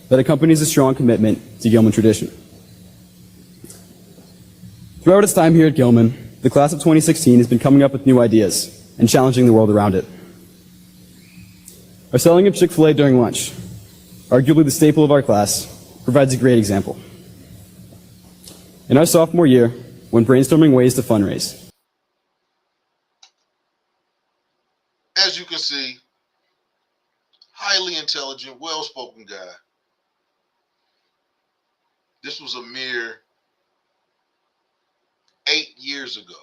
that accompanies a strong commitment to Gilman tradition. Throughout its time here at Gilman, the class of 2016 has been coming up with new ideas and challenging the world around it. Our selling of Chick-fil-A during lunch, arguably the staple of our class, provides a great example. In our sophomore year, when brainstorming ways to fundraise, As you can see, highly intelligent, well-spoken guy. This was a mere 8 years ago.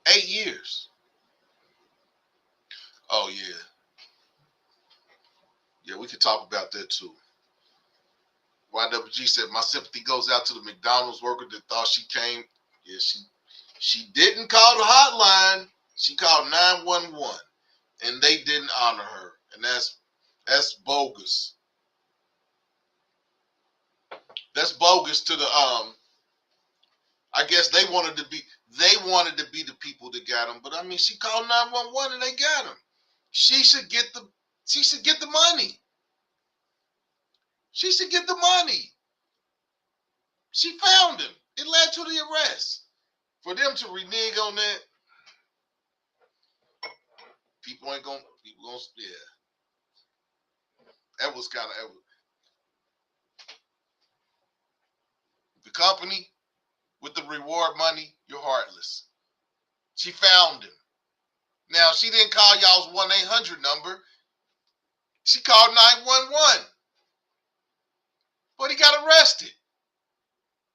8 years. Oh, yeah. Yeah, we could talk about that too. YWG said, my sympathy goes out to the McDonald's worker that thought she came. Yeah, she didn't call the hotline. She called 911, and they didn't honor her. And that's bogus. That's bogus to the I guess they wanted to be the people that got him. But I mean, she called 911 and they got him. She should get the money. She should get the money. She found him. It led to the arrest. For them to renege on that, people gonna, yeah. That was kind of, the company with the reward money, you're heartless. She found him. Now, she didn't call y'all's 1-800 number. She called 911. But he got arrested.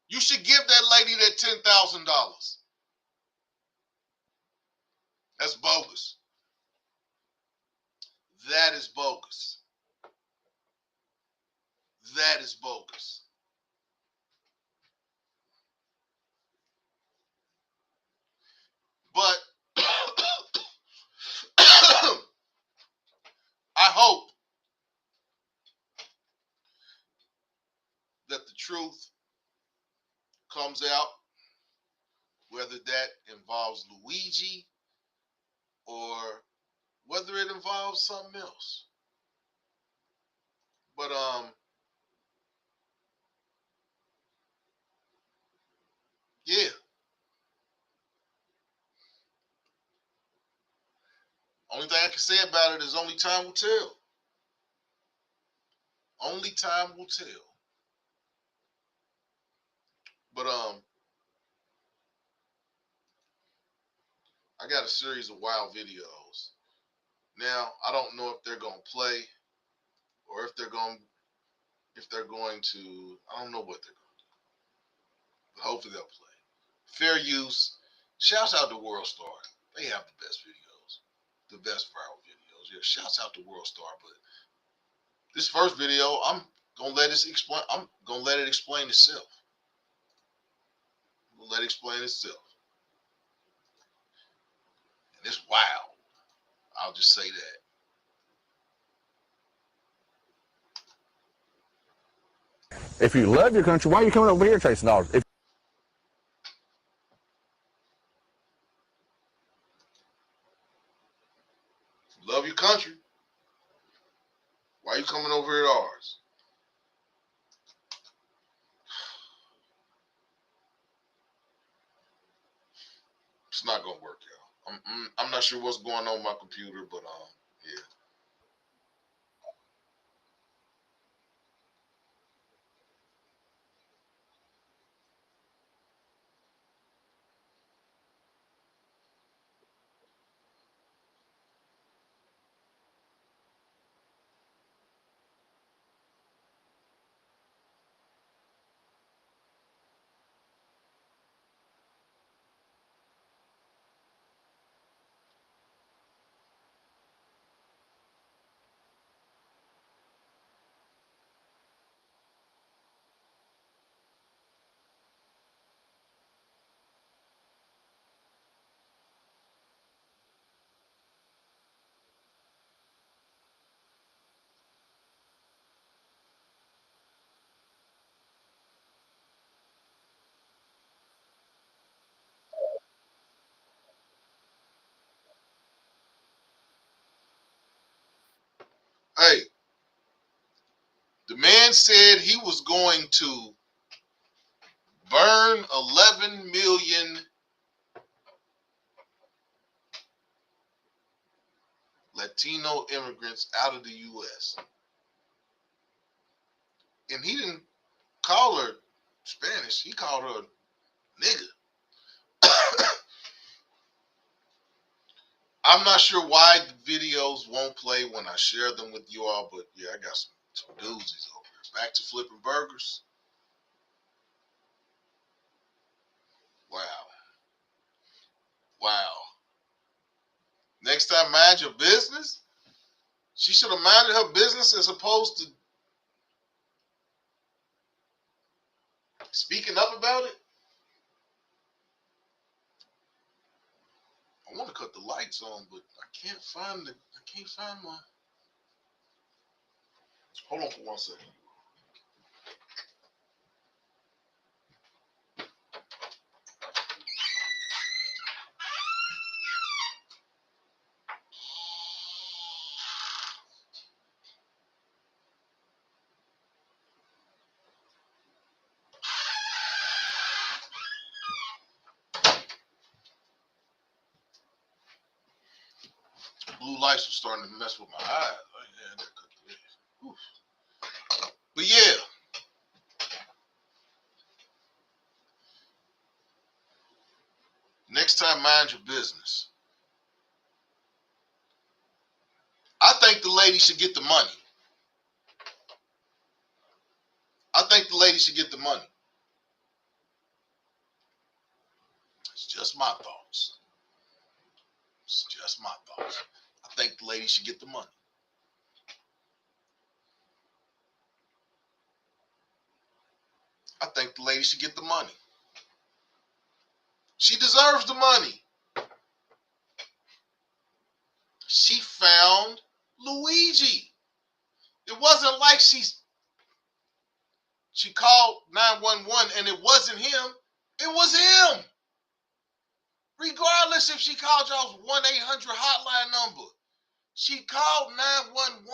You should give that lady that $10,000. That's bogus. That is bogus. That is bogus. But I hope that the truth comes out, whether that involves Luigi or whether it involves something else. But yeah. Only thing I can say about it is only time will tell. Only time will tell. But I got a series of wild videos. Now, I don't know if they're gonna play or if they're gonna if they're going to. I don't know what they're going to do, but hopefully they'll play. Fair use. Shouts out to World Star. They have the best videos, the best viral videos. Yeah, shouts out to World Star. But this first video, I'm gonna let it explain. I'm gonna let it explain itself. I'm gonna let it explain itself. And it's wild. I'll just say that. If you love your country, why are you coming over here chasing dollars? If If you love your country, why are you coming over here to ours? It's not gonna work, y'all. I'm not sure what's going on with my computer, but yeah. Hey, the man said he was going to burn 11 million Latino immigrants out of the U.S. And he didn't call her Spanish. He called her nigga. I'm not sure why the videos won't play when I share them with you all, but yeah, I got some doozies over here. Back to flipping burgers. Wow. Wow. Next time, mind your business. She should have minded her business as opposed to speaking up about it. I want to cut the lights on, but I can't find my. Hold on for 1 second. Blue lights are starting to mess with my eyes. But yeah, next time, mind your business. I think the lady should get the money. I think the lady should get the money. It's just my thoughts. It's just my thoughts. I think the lady should get the money. I think the lady should get the money. She deserves the money. She found Luigi. It wasn't like she called 911 and it wasn't him. It was him. Regardless if she called y'all's 1-800 hotline number. She called 911.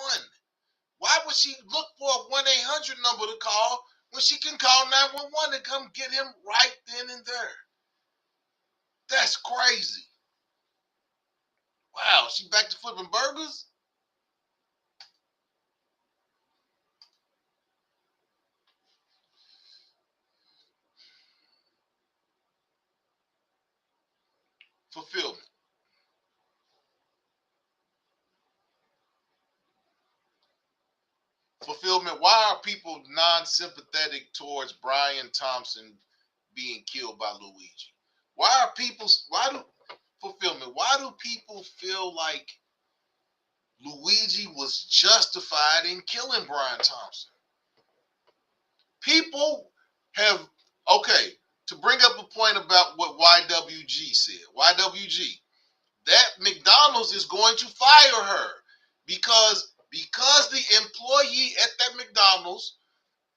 Why would she look for a 1-800 number to call when she can call 911 and come get him right then and there? That's crazy. Wow, she back to flipping burgers? Fulfillment. Fulfillment, why are people non-sympathetic towards Brian Thompson being killed by Luigi? Why do people feel like Luigi was justified in killing Brian Thompson? People have, okay, to bring up a point about what YWG said. YWG, that McDonald's is going to fire her because the employee at that McDonald's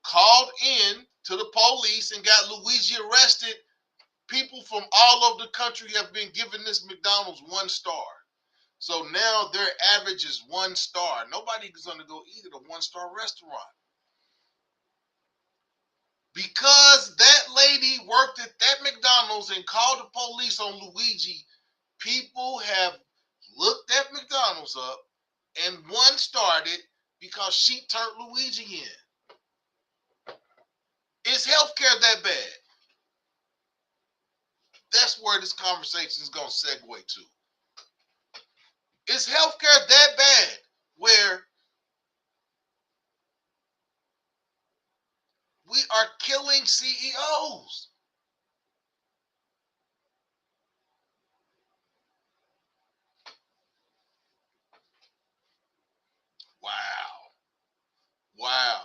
called in to the police and got Luigi arrested. People from all over the country have been giving this McDonald's 1 star. So now their average is 1 star. Nobody's going to go eat at a 1-star restaurant. Because that lady worked at that McDonald's and called the police on Luigi, people have looked that McDonald's up and 1-starred it because she turned Luigi in. Is healthcare that bad? That's where this conversation is going to segue to. Is healthcare that bad where we are killing CEOs? Wow.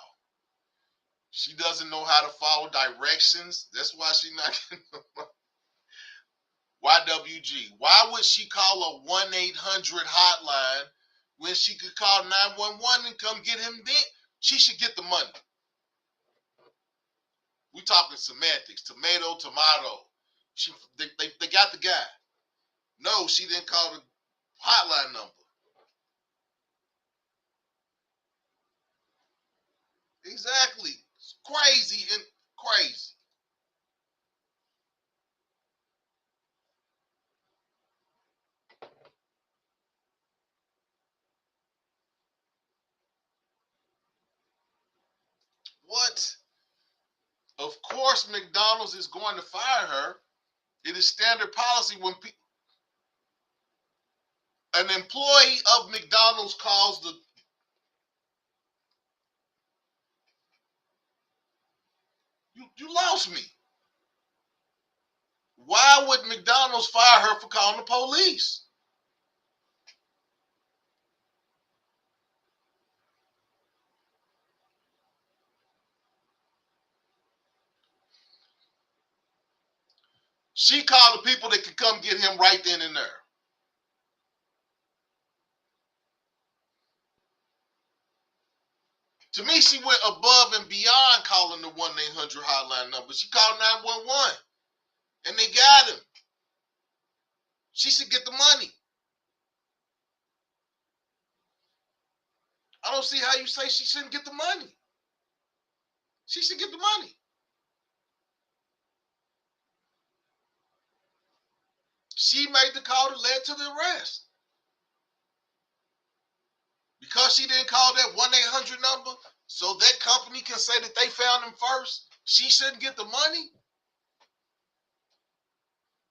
She doesn't know how to follow directions. That's why she's not getting the money. YWG, why would she call a 1-800 hotline when she could call 911 and come get him then? She should get the money. We talking semantics, tomato. They got the guy. No, she didn't call the hotline number. Exactly. It's crazy and crazy. What? Of course, McDonald's is going to fire her. It is standard policy when an employee of McDonald's calls the... You lost me. Why would McDonald's fire her for calling the police? She called the people that could come get him right then and there. To me, she went above and beyond calling the 1-800 hotline number. She called 911, and they got him. She should get the money. I don't see how you say she shouldn't get the money. She should get the money. She made the call that led to the arrest. Because she didn't call that 1-800 number so that company can say that they found him first, she shouldn't get the money.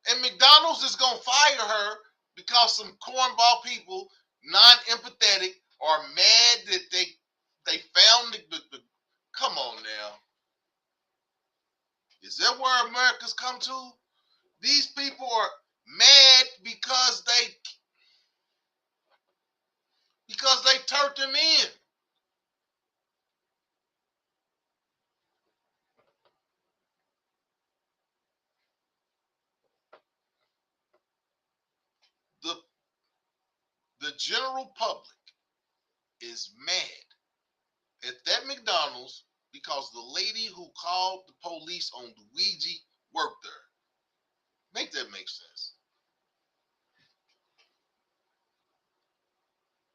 And McDonald's is going to fire her because some cornball people, non-empathetic, are mad that they found the come on now. Is that where America's come to? These people are mad because they turned them in. The general public is mad at that McDonald's because the lady who called the police on Luigi worked there. Make that make sense.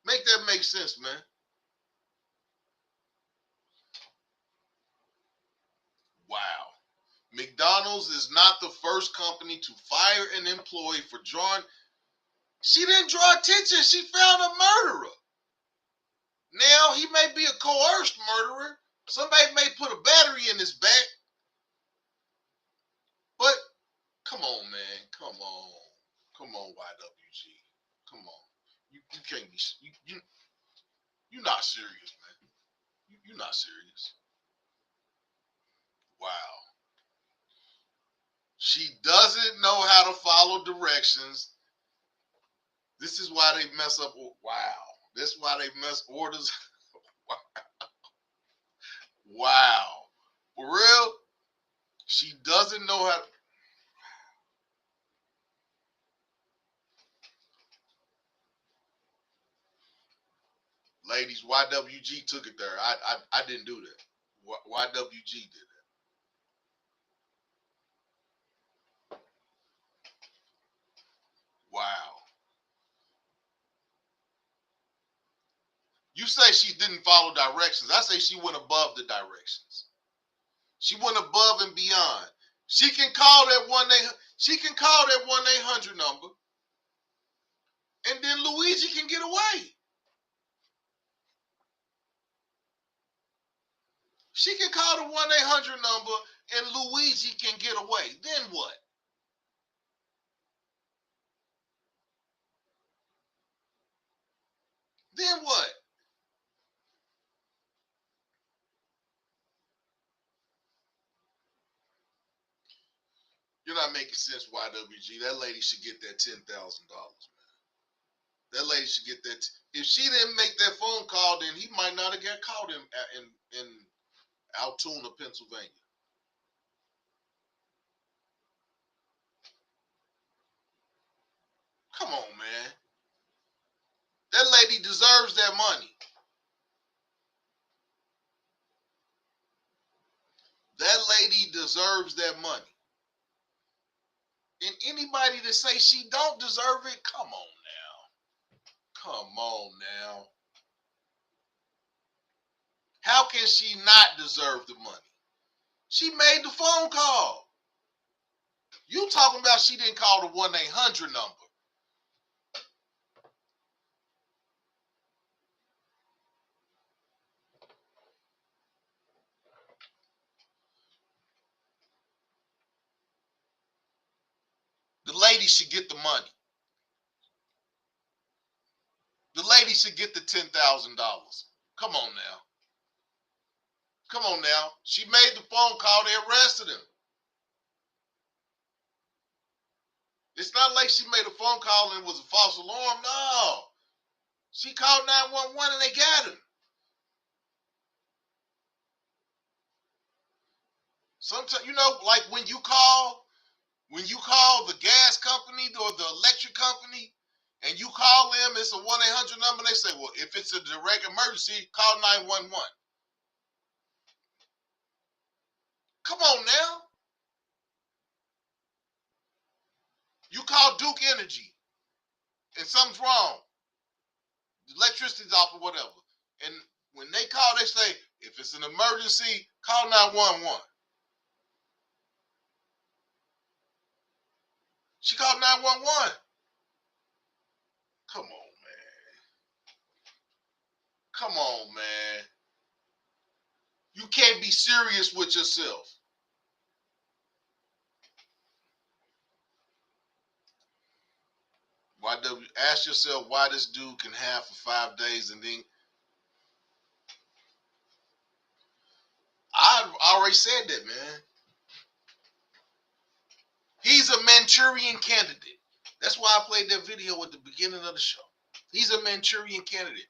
Make that make sense, man. Wow. McDonald's is not the first company to fire an employee for drawing. She didn't draw attention. She found a murderer. Now, he may be a coerced murderer. Somebody may put a battery in his back. But, come on, man. Come on. Come on, YWG. Come on. You can't be... You're not serious, man. You're not serious. Wow. She doesn't know how to follow directions. This is why they mess up. Wow. This is why they mess orders. Wow. For real? She doesn't know how. Ladies, YWG took it there. I didn't do that. YWG did that. Wow. You say she didn't follow directions. I say she went above the directions. She went above and beyond. She can call that 1-800 number, and then Luigi can get away. She can call the 1-800 number and Luigi can get away. Then what? Then what? You're not making sense, YWG. That lady should get that $10,000, man. That lady should get that. If she didn't make that phone call, then he might not have got caught in Altoona, Pennsylvania. Come on, man. That lady deserves that money. That lady deserves that money. And anybody that say she don't deserve it, come on now. Come on now. How can she not deserve the money? She made the phone call. You talking about she didn't call the 1-800 number. The lady should get the money. The lady should get the $10,000. Come on now. Come on now. She made the phone call. They arrested him. It's not like she made a phone call and it was a false alarm. No. She called 911 and they got him. Sometimes, like when you call the gas company or the electric company and you call them, it's a 1-800 number, and they say, well, if it's a direct emergency, call 911. Come on now. You call Duke Energy and something's wrong. The electricity's off or whatever. And when they call, they say, if it's an emergency, call 911. She called 911. Come on, man. Come on, man. You can't be serious with yourself. Ask yourself why this dude can have for 5 days and then I already said that, man. He's a Manchurian candidate. That's why I played that video at the beginning of the show. He's a Manchurian candidate.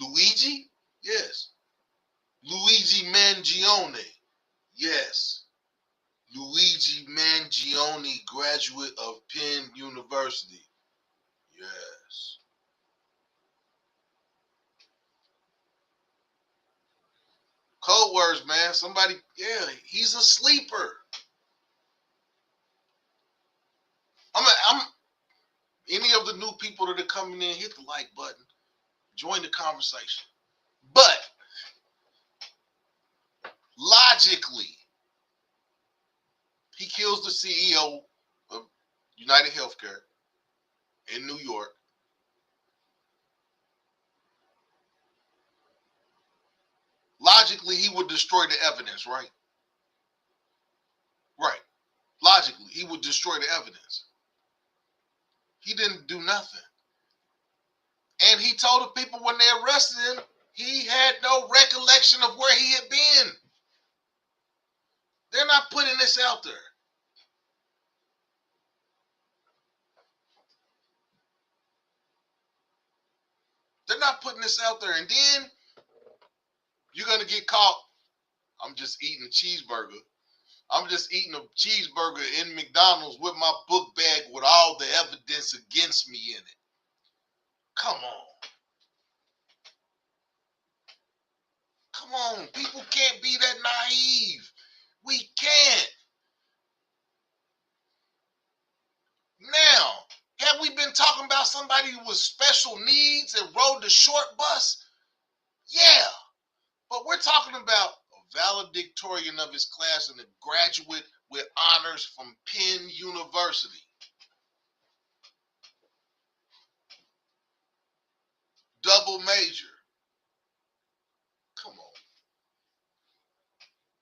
Luigi? Yes. Luigi Mangione? Yes. Luigi Mangione, graduate of Penn University? Yes. Code words, man. Somebody, yeah, he's a sleeper. I'm any of the new people that are coming in, hit the like button. Join the conversation. But logically, he kills the CEO of United Healthcare in New York. Logically, he would destroy the evidence, right? Right. Logically, he would destroy the evidence. He didn't do nothing. And he told the people when they arrested him, he had no recollection of where he had been. They're not putting this out there. They're not putting this out there. And then you're going to get caught. I'm just eating a cheeseburger. I'm just eating a cheeseburger in McDonald's with my book bag with all the evidence against me in it. Come on. Come on. People can't be that naive. We can't. Now, have we been talking about somebody with special needs and rode the short bus? Yeah. But we're talking about a valedictorian of his class and a graduate with honors from Penn University. Double major. Come on.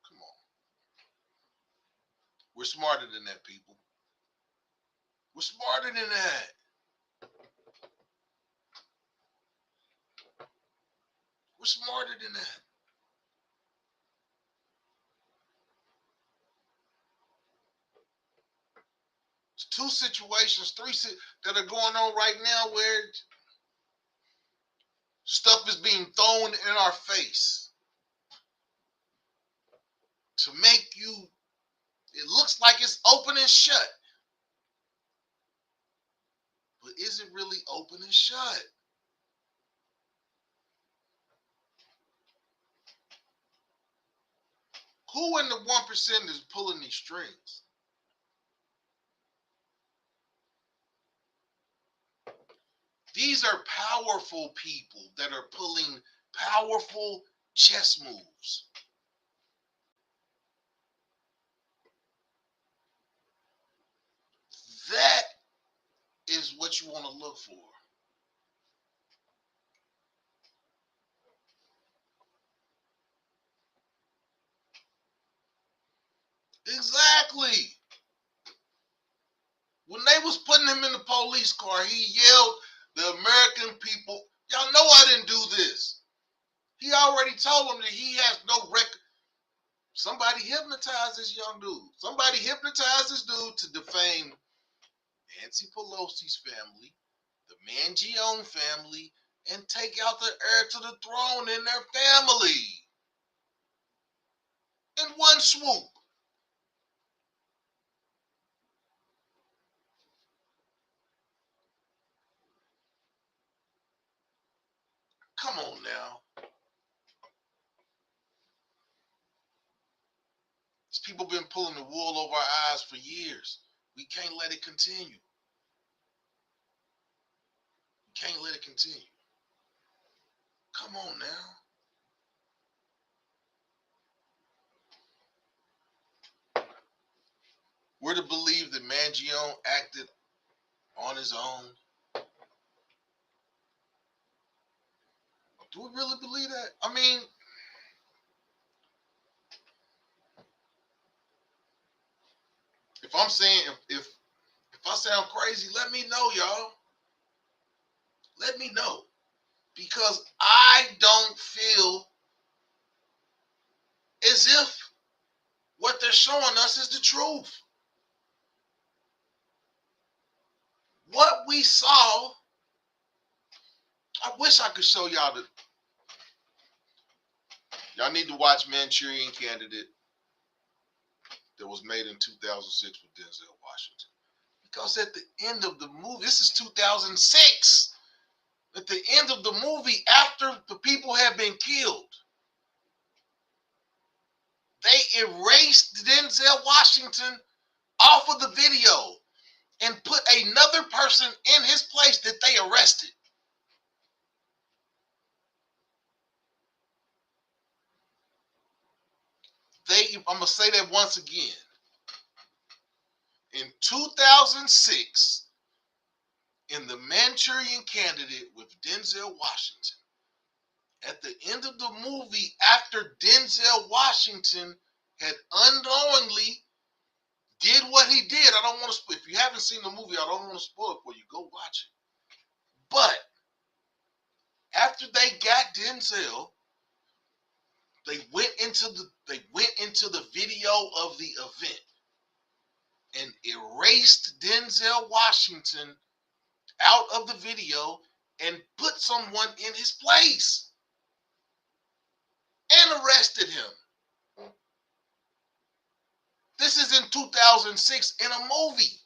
Come on. We're smarter than that, people. We're smarter than that. We're smarter than that. It's two situations, three that are going on right now where stuff is being thrown in our face to make you, it looks like it's open and shut. But is it really open and shut? Who in the 1% is pulling these strings? These are powerful people that are pulling powerful chess moves. That is what you want to look for. Exactly. When they was putting him in the police car, he yelled, "The American people, y'all know I didn't do this." He already told them that he has no record. Somebody hypnotized this young dude. Somebody hypnotized this dude to defame Nancy Pelosi's family, the Manchurian family, and take out the heir to the throne in their family. In one swoop. Come on now. These people been pulling the wool over our eyes for years. We can't let it continue. We can't let it continue. Come on now. We're to believe that Mangione acted on his own. Do we really believe that? I mean, if I'm saying, if I sound crazy, let me know, y'all. Let me know. Because I don't feel as if what they're showing us is the truth. What we saw, I wish I could show y'all the. Y'all need to watch Manchurian Candidate that was made in 2006 with Denzel Washington. Because at the end of the movie, this is 2006. At the end of the movie, after the people have been killed, they erased Denzel Washington off of the video and put another person in his place that they arrested. I'm going to say that once again. In 2006, in The Manchurian Candidate with Denzel Washington, at the end of the movie, after Denzel Washington had unknowingly did what he did, I don't want to, if you haven't seen the movie, I don't want to spoil it for you. Go watch it. But After they got Denzel, they went into the video of the event and erased Denzel Washington out of the video and put someone in his place and arrested him. This is in 2006 in a movie.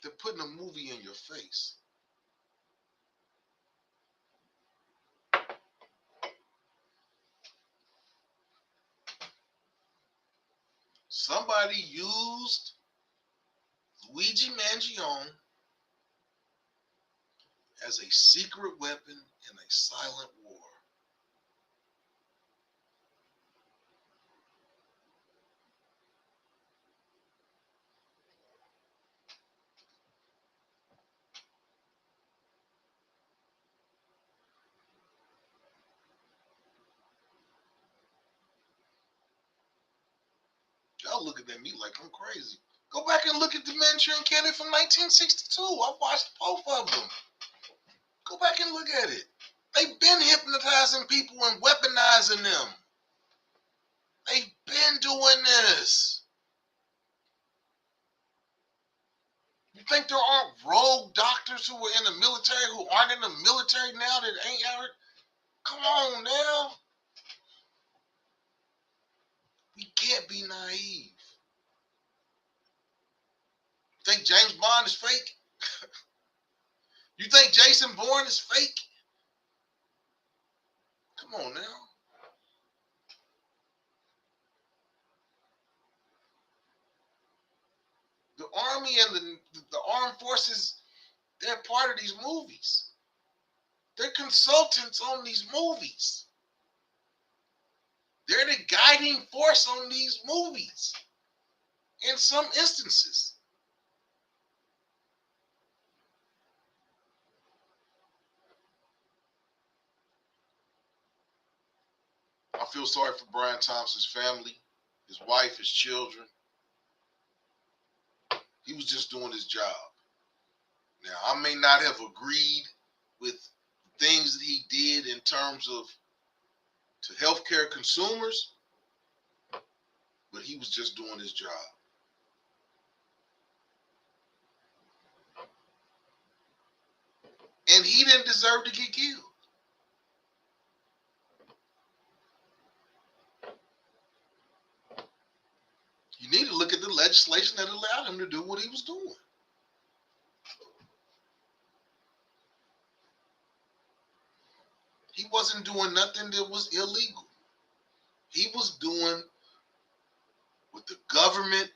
They're putting a movie in your face. Somebody used Luigi Mangione as a secret weapon in a silent war. Y'all looking at me like I'm crazy. Go back and look at the Manchurian Candidate from 1962. I watched both of them. Go back and look at it. They've been hypnotizing people and weaponizing them. They've been doing this. You think there aren't rogue doctors who were in the military who aren't in the military now that ain't out? Come on now. We can't be naive. Think James Bond is fake? You think Jason Bourne is fake? Come on now. The Army and the armed forces, they're part of these movies. They're consultants on these movies. They're the guiding force on these movies in some instances. I feel sorry for Brian Thompson's family, his wife, his children. He was just doing his job. Now, I may not have agreed with things that he did in terms of to healthcare consumers, but he was just doing his job. And he didn't deserve to get killed. You need to look at the legislation that allowed him to do what he was doing. He wasn't doing nothing that was illegal. He was doing what the government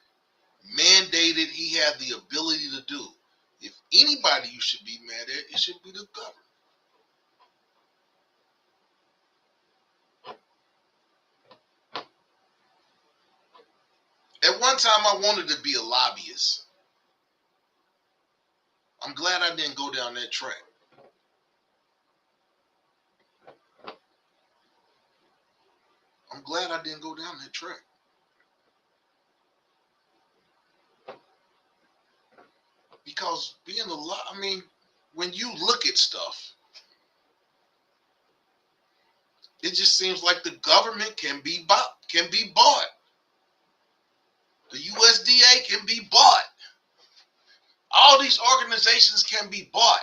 mandated he had the ability to do. If anybody you should be mad at, it should be the government. At one time, I wanted to be a lobbyist. I'm glad I didn't go down that track. I'm glad I didn't go down that track. Because being a when you look at stuff, it just seems like the government can be bought. The USDA can be bought. All these organizations can be bought.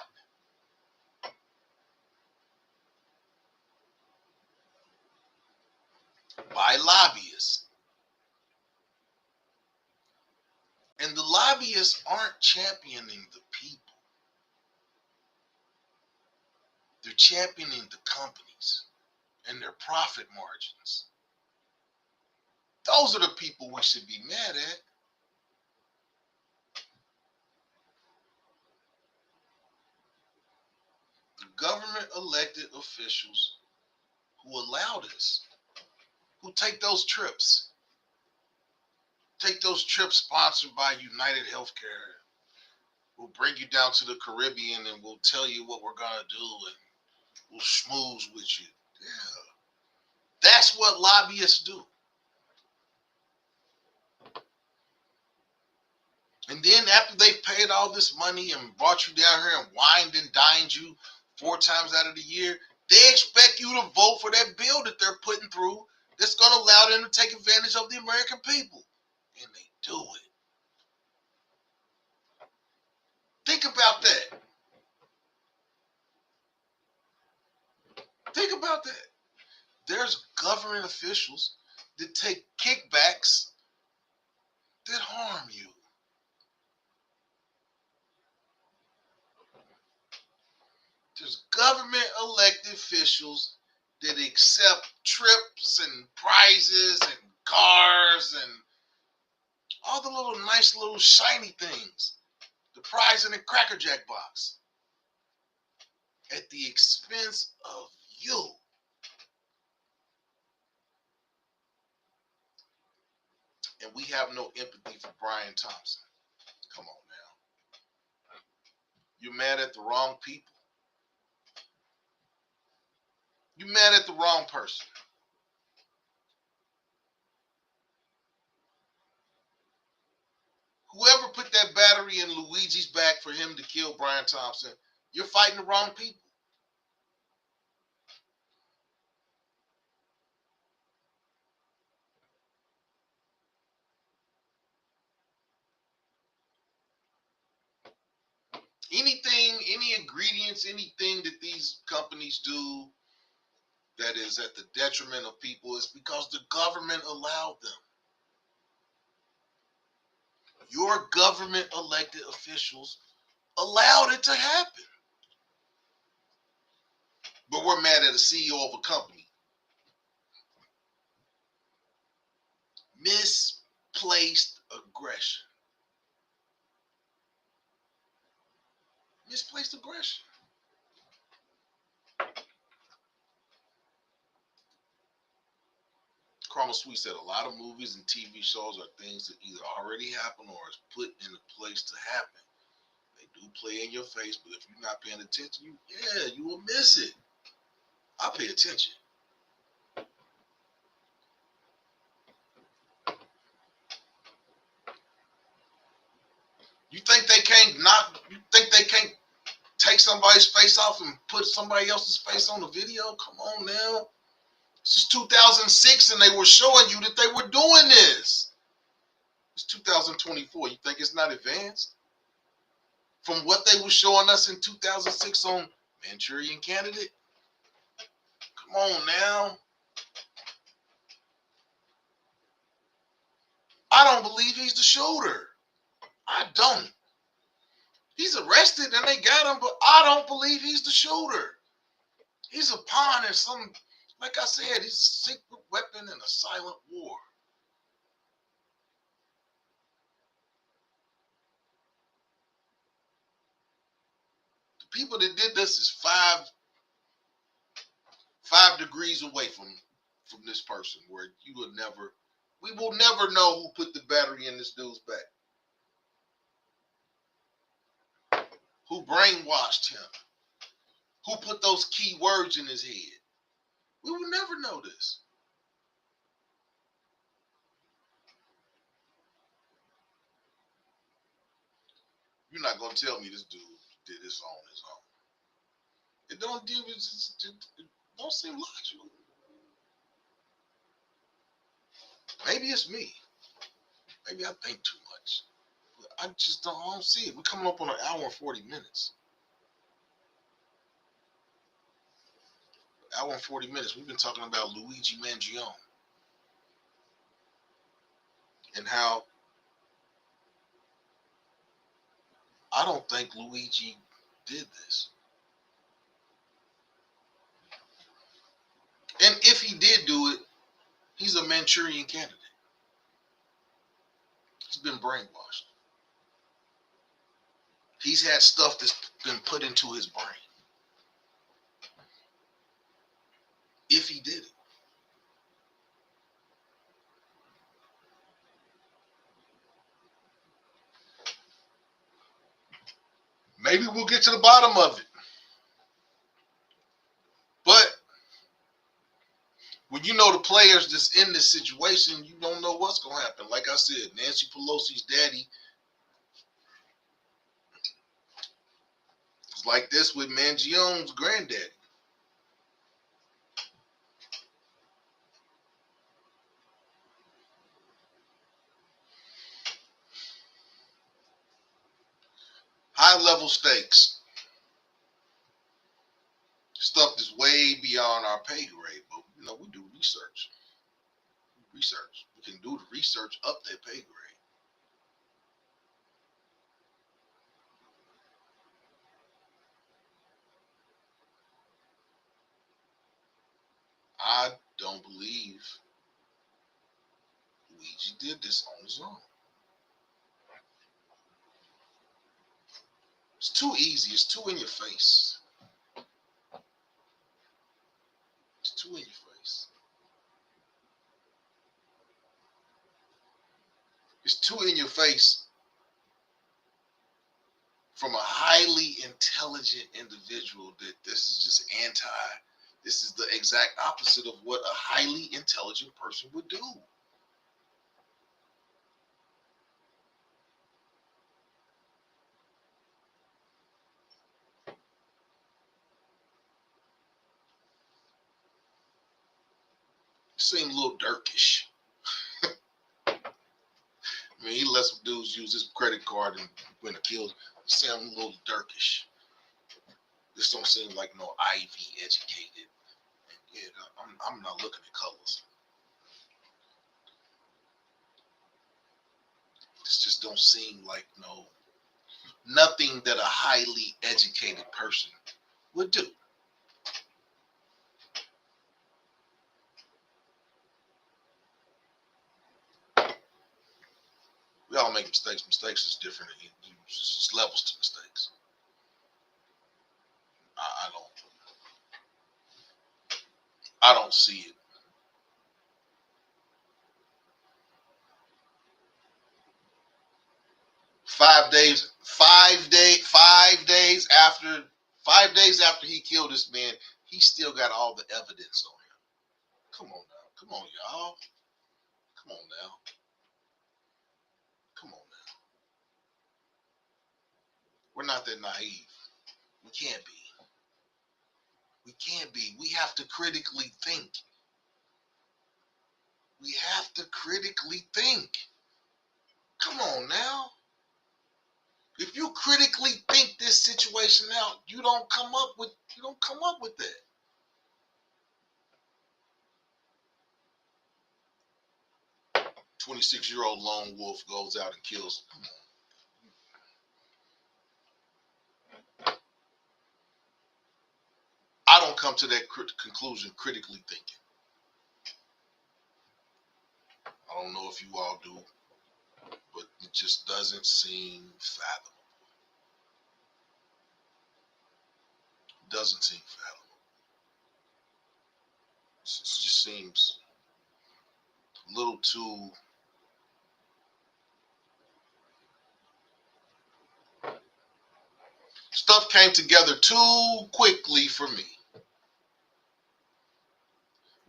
By lobbyists. And the lobbyists aren't championing the people. They're championing the companies and their profit margins. Those are the people we should be mad at. The government elected officials who allow this, who take those trips. Take those trips sponsored by United Healthcare. We'll bring you down to the Caribbean and we'll tell you what we're going to do and we'll schmooze with you. Yeah. That's what lobbyists do. And then after they've paid all this money and brought you down here and wined and dined you 4 times out of the year, they expect you to vote for that bill that they're putting through that's going to allow them to take advantage of the American people. And they do it. Think about that. Think about that. There's government officials that take kickbacks that harm you. There's government elected officials that accept trips and prizes and cars and all the little nice little shiny things. The prize in the Cracker Jack box. At the expense of you. And we have no empathy for Brian Thompson. Come on now. You're mad at the wrong people. You're mad at the wrong person. Whoever put that battery in Luigi's back for him to kill Brian Thompson, you're fighting the wrong people. Anything, any ingredients, anything that these companies do that is at the detriment of people is because the government allowed them. Your government elected officials allowed it to happen. But we're mad at a CEO of a company. Misplaced aggression. Misplaced aggression. Carmel Sweet said a lot of movies and TV shows are things that either already happen or is put in a place to happen. They do play in your face, but if you're not paying attention, you will miss it. I pay attention. You think they can't take somebody's face off and put somebody else's face on the video? Come on now. This is 2006 and they were showing you that they were doing this. It's 2024. You think it's not advanced? From what they were showing us in 2006 on Manchurian Candidate? Come on now. I don't believe he's the shooter. I don't. He's arrested and they got him, but I don't believe he's the shooter. He's a pawn in some, like I said, he's a secret weapon in a silent war. The people that did this is five degrees away from this person, where we will never know who put the battery in this dude's back. Who brainwashed him? Who put those key words in his head? We will never know this. You're not going to tell me this dude did this on his own. It don't seem logical. Maybe it's me. Maybe I think too much. But I just don't see it. We're coming up on an hour and 40 minutes. Hour and 40 minutes. We've been talking about Luige Manchurian and how I don't think Luigi did this. And if he did do it, he's a Manchurian candidate. He's been brainwashed. He's had stuff that's been put into his brain. If he did it. Maybe we'll get to the bottom of it. But when you know the players that's in this situation, you don't know what's going to happen. Like I said, Nancy Pelosi's daddy It's like this with Manchurian's granddaddy. High level stakes. Stuff that's way beyond our pay grade, but we do research. We can do the research up their pay grade. I don't believe Luigi did this on his own. It's too easy. It's too in your face. It's too in your face. It's too in your face from a highly intelligent individual that this is just anti. This is the exact opposite of what a highly intelligent person would do. It seemed a little dirkish. I mean, he let some dudes use his credit card and went and killed. It seemed a little dirkish. This don't seem like no Ivy educated. Yeah, I'm not looking at colors. This just don't seem like nothing that a highly educated person would do. We all make mistakes. Mistakes is different. It's just levels to mistakes. I don't see it. Five days after he killed this man, he still got all the evidence on him. Come on now. Come on, y'all. Come on now. Come on now. We're not that naive. We can't be. We can't be. We have to critically think. We have to critically think. Come on now. If you critically think this situation out, you don't come up with that. "26-year-old lone wolf goes out and kills." Come on. I don't come to that conclusion critically thinking. I don't know if you all do, but it just doesn't seem fathomable. It doesn't seem fathomable. It just seems a little too. Stuff came together too quickly for me.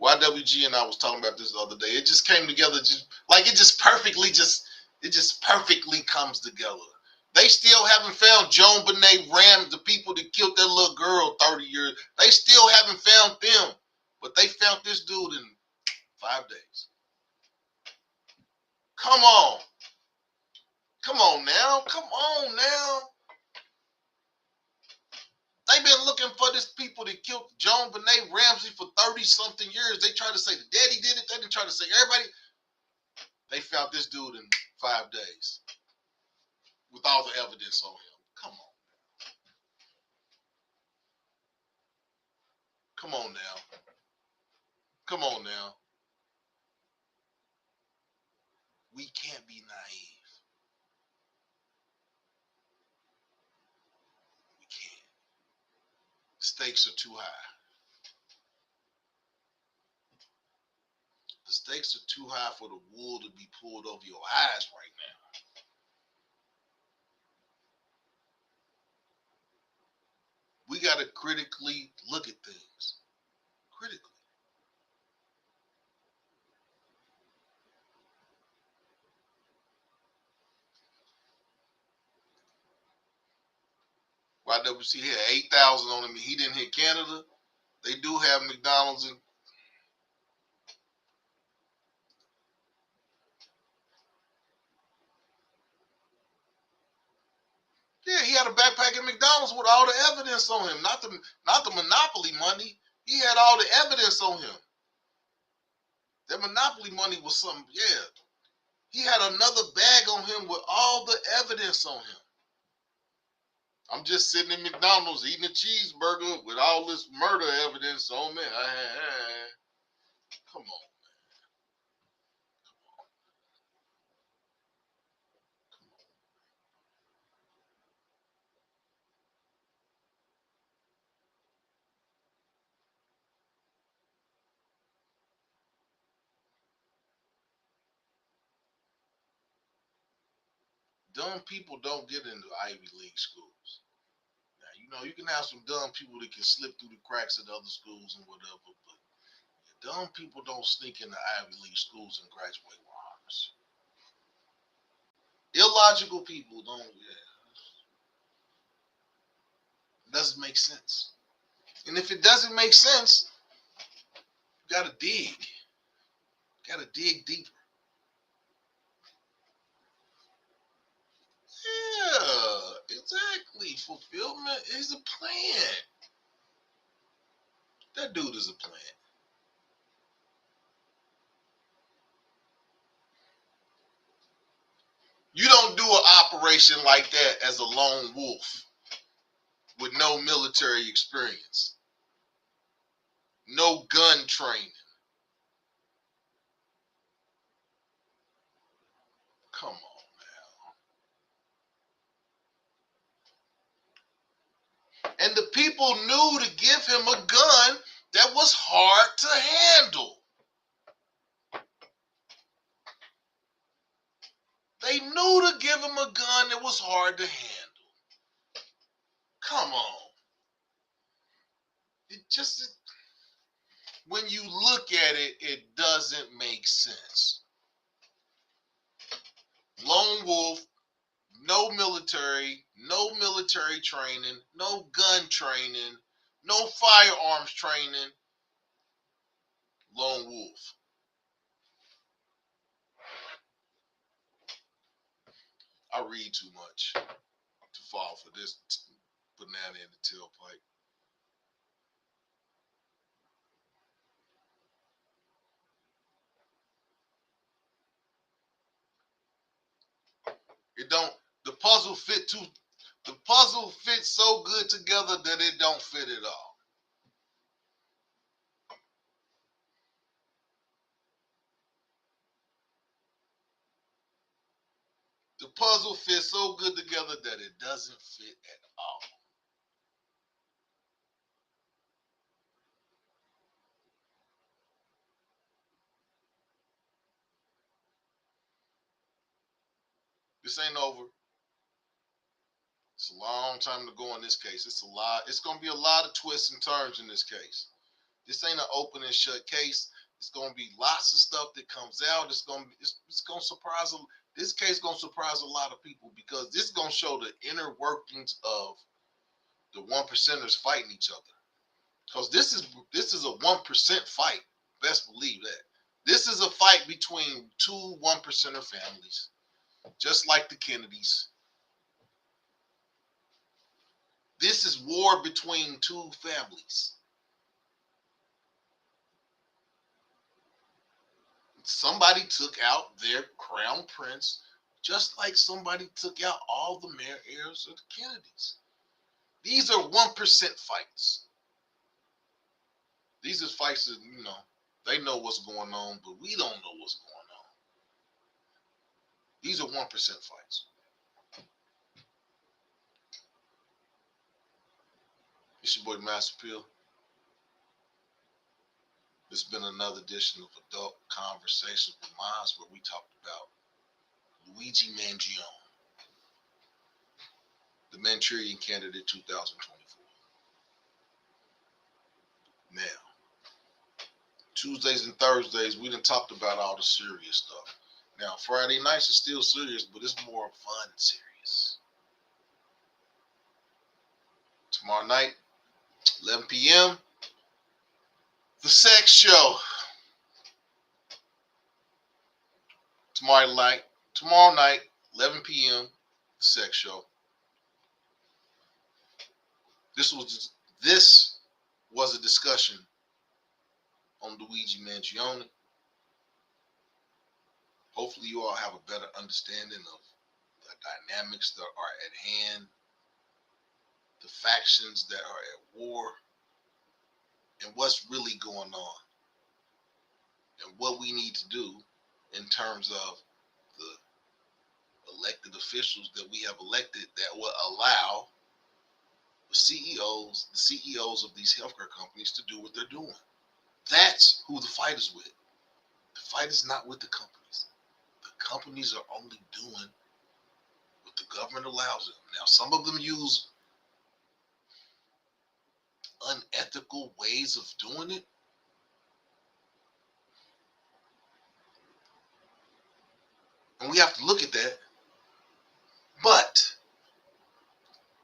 YWG and I was talking about this the other day. It just came together it just perfectly comes together. They still haven't found Joan Benet Ram, the people that killed that little girl 30 years. They still haven't found them. But they found this dude in 5 days. Come on. Come on now. Come on now. They've been looking for this people that killed Joan Benet Ramsey for 30-something years. They try to say the daddy did it. They didn't try to say everybody. They found this dude in 5 days with all the evidence on him. Come on. Come on now. Come on now. We can't be naive. We can't. The stakes are too high. The stakes are too high for the wool to be pulled over your eyes right now. We got to critically look at things. Critically. YWC had 8,000 on him, and he didn't hit Canada. They do have McDonald's in. Yeah, he had a backpack at McDonald's with all the evidence on him, not the Monopoly money. He had all the evidence on him. That Monopoly money was something. Yeah, he had another bag on him with all the evidence on him. I'm just sitting in McDonald's eating a cheeseburger with all this murder evidence on me. Come on. Dumb people don't get into Ivy League schools. Now, you know, you can have some dumb people that can slip through the cracks at other schools and whatever, but dumb people don't sneak into Ivy League schools and graduate with honors. Illogical people don't, It doesn't make sense. And if it doesn't make sense, you gotta dig. You gotta dig deeper. Yeah, exactly. Fulfillment is a plan. That dude is a plan. You don't do an operation like that as a lone wolf with no military experience, no gun training. Come on now. And the people knew to give him a gun that was hard to handle. They knew to give him a gun that was hard to handle. Come on. When you look at it, it doesn't make sense. Lone wolf, no military training, no gun training, no firearms training. Lone wolf. I read too much to fall for this banana in the tailpipe. It don't. The puzzle fits so good together that it don't fit at all. The puzzle fits so good together that it doesn't fit at all. This ain't over. It's a long time to go in this case. It's going to be a lot of twists and turns in this case. This ain't an open and shut case. It's going to be lots of stuff that comes out. It's going to surprise. This case going to surprise a lot of people because this is going to show the inner workings of the 1%ers fighting each other. Because this is a 1% fight. Best believe that. This is a fight between two 1%er families, just like the Kennedys. This is war between two families. Somebody took out their crown prince, just like somebody took out all the male heirs of the Kennedys. These are 1% fights. These are fights that, they know what's going on, but we don't know what's going on. These are 1% fights. It's your boy Master Pill. It's been another edition of Adult Conversations with Maas, where we talked about Luige Manchurian, the Manchurian candidate 2024. Now, Tuesdays and Thursdays, we done talked about all the serious stuff. Now, Friday nights is still serious, but it's more fun serious. Tomorrow night, 11 p.m., The Sex Show. Tomorrow night, 11 p.m., The Sex Show. This was a discussion on Luige Manchurian. Hopefully you all have a better understanding of the dynamics that are at hand, the factions that are at war, and what's really going on, and what we need to do in terms of the elected officials that we have elected that will allow the CEOs of these healthcare companies to do what they're doing. That's who the fight is with. The fight is not with the companies. The companies are only doing what the government allows them. Now, some of them use unethical ways of doing it. And we have to look at that. But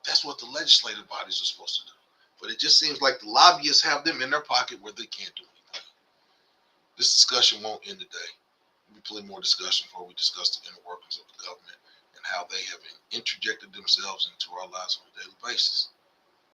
that's what the legislative bodies are supposed to do. But it just seems like the lobbyists have them in their pocket where they can't do anything. This discussion won't end today. There'll be plenty more discussion before we discuss the inner workings of the government and how they have interjected themselves into our lives on a daily basis.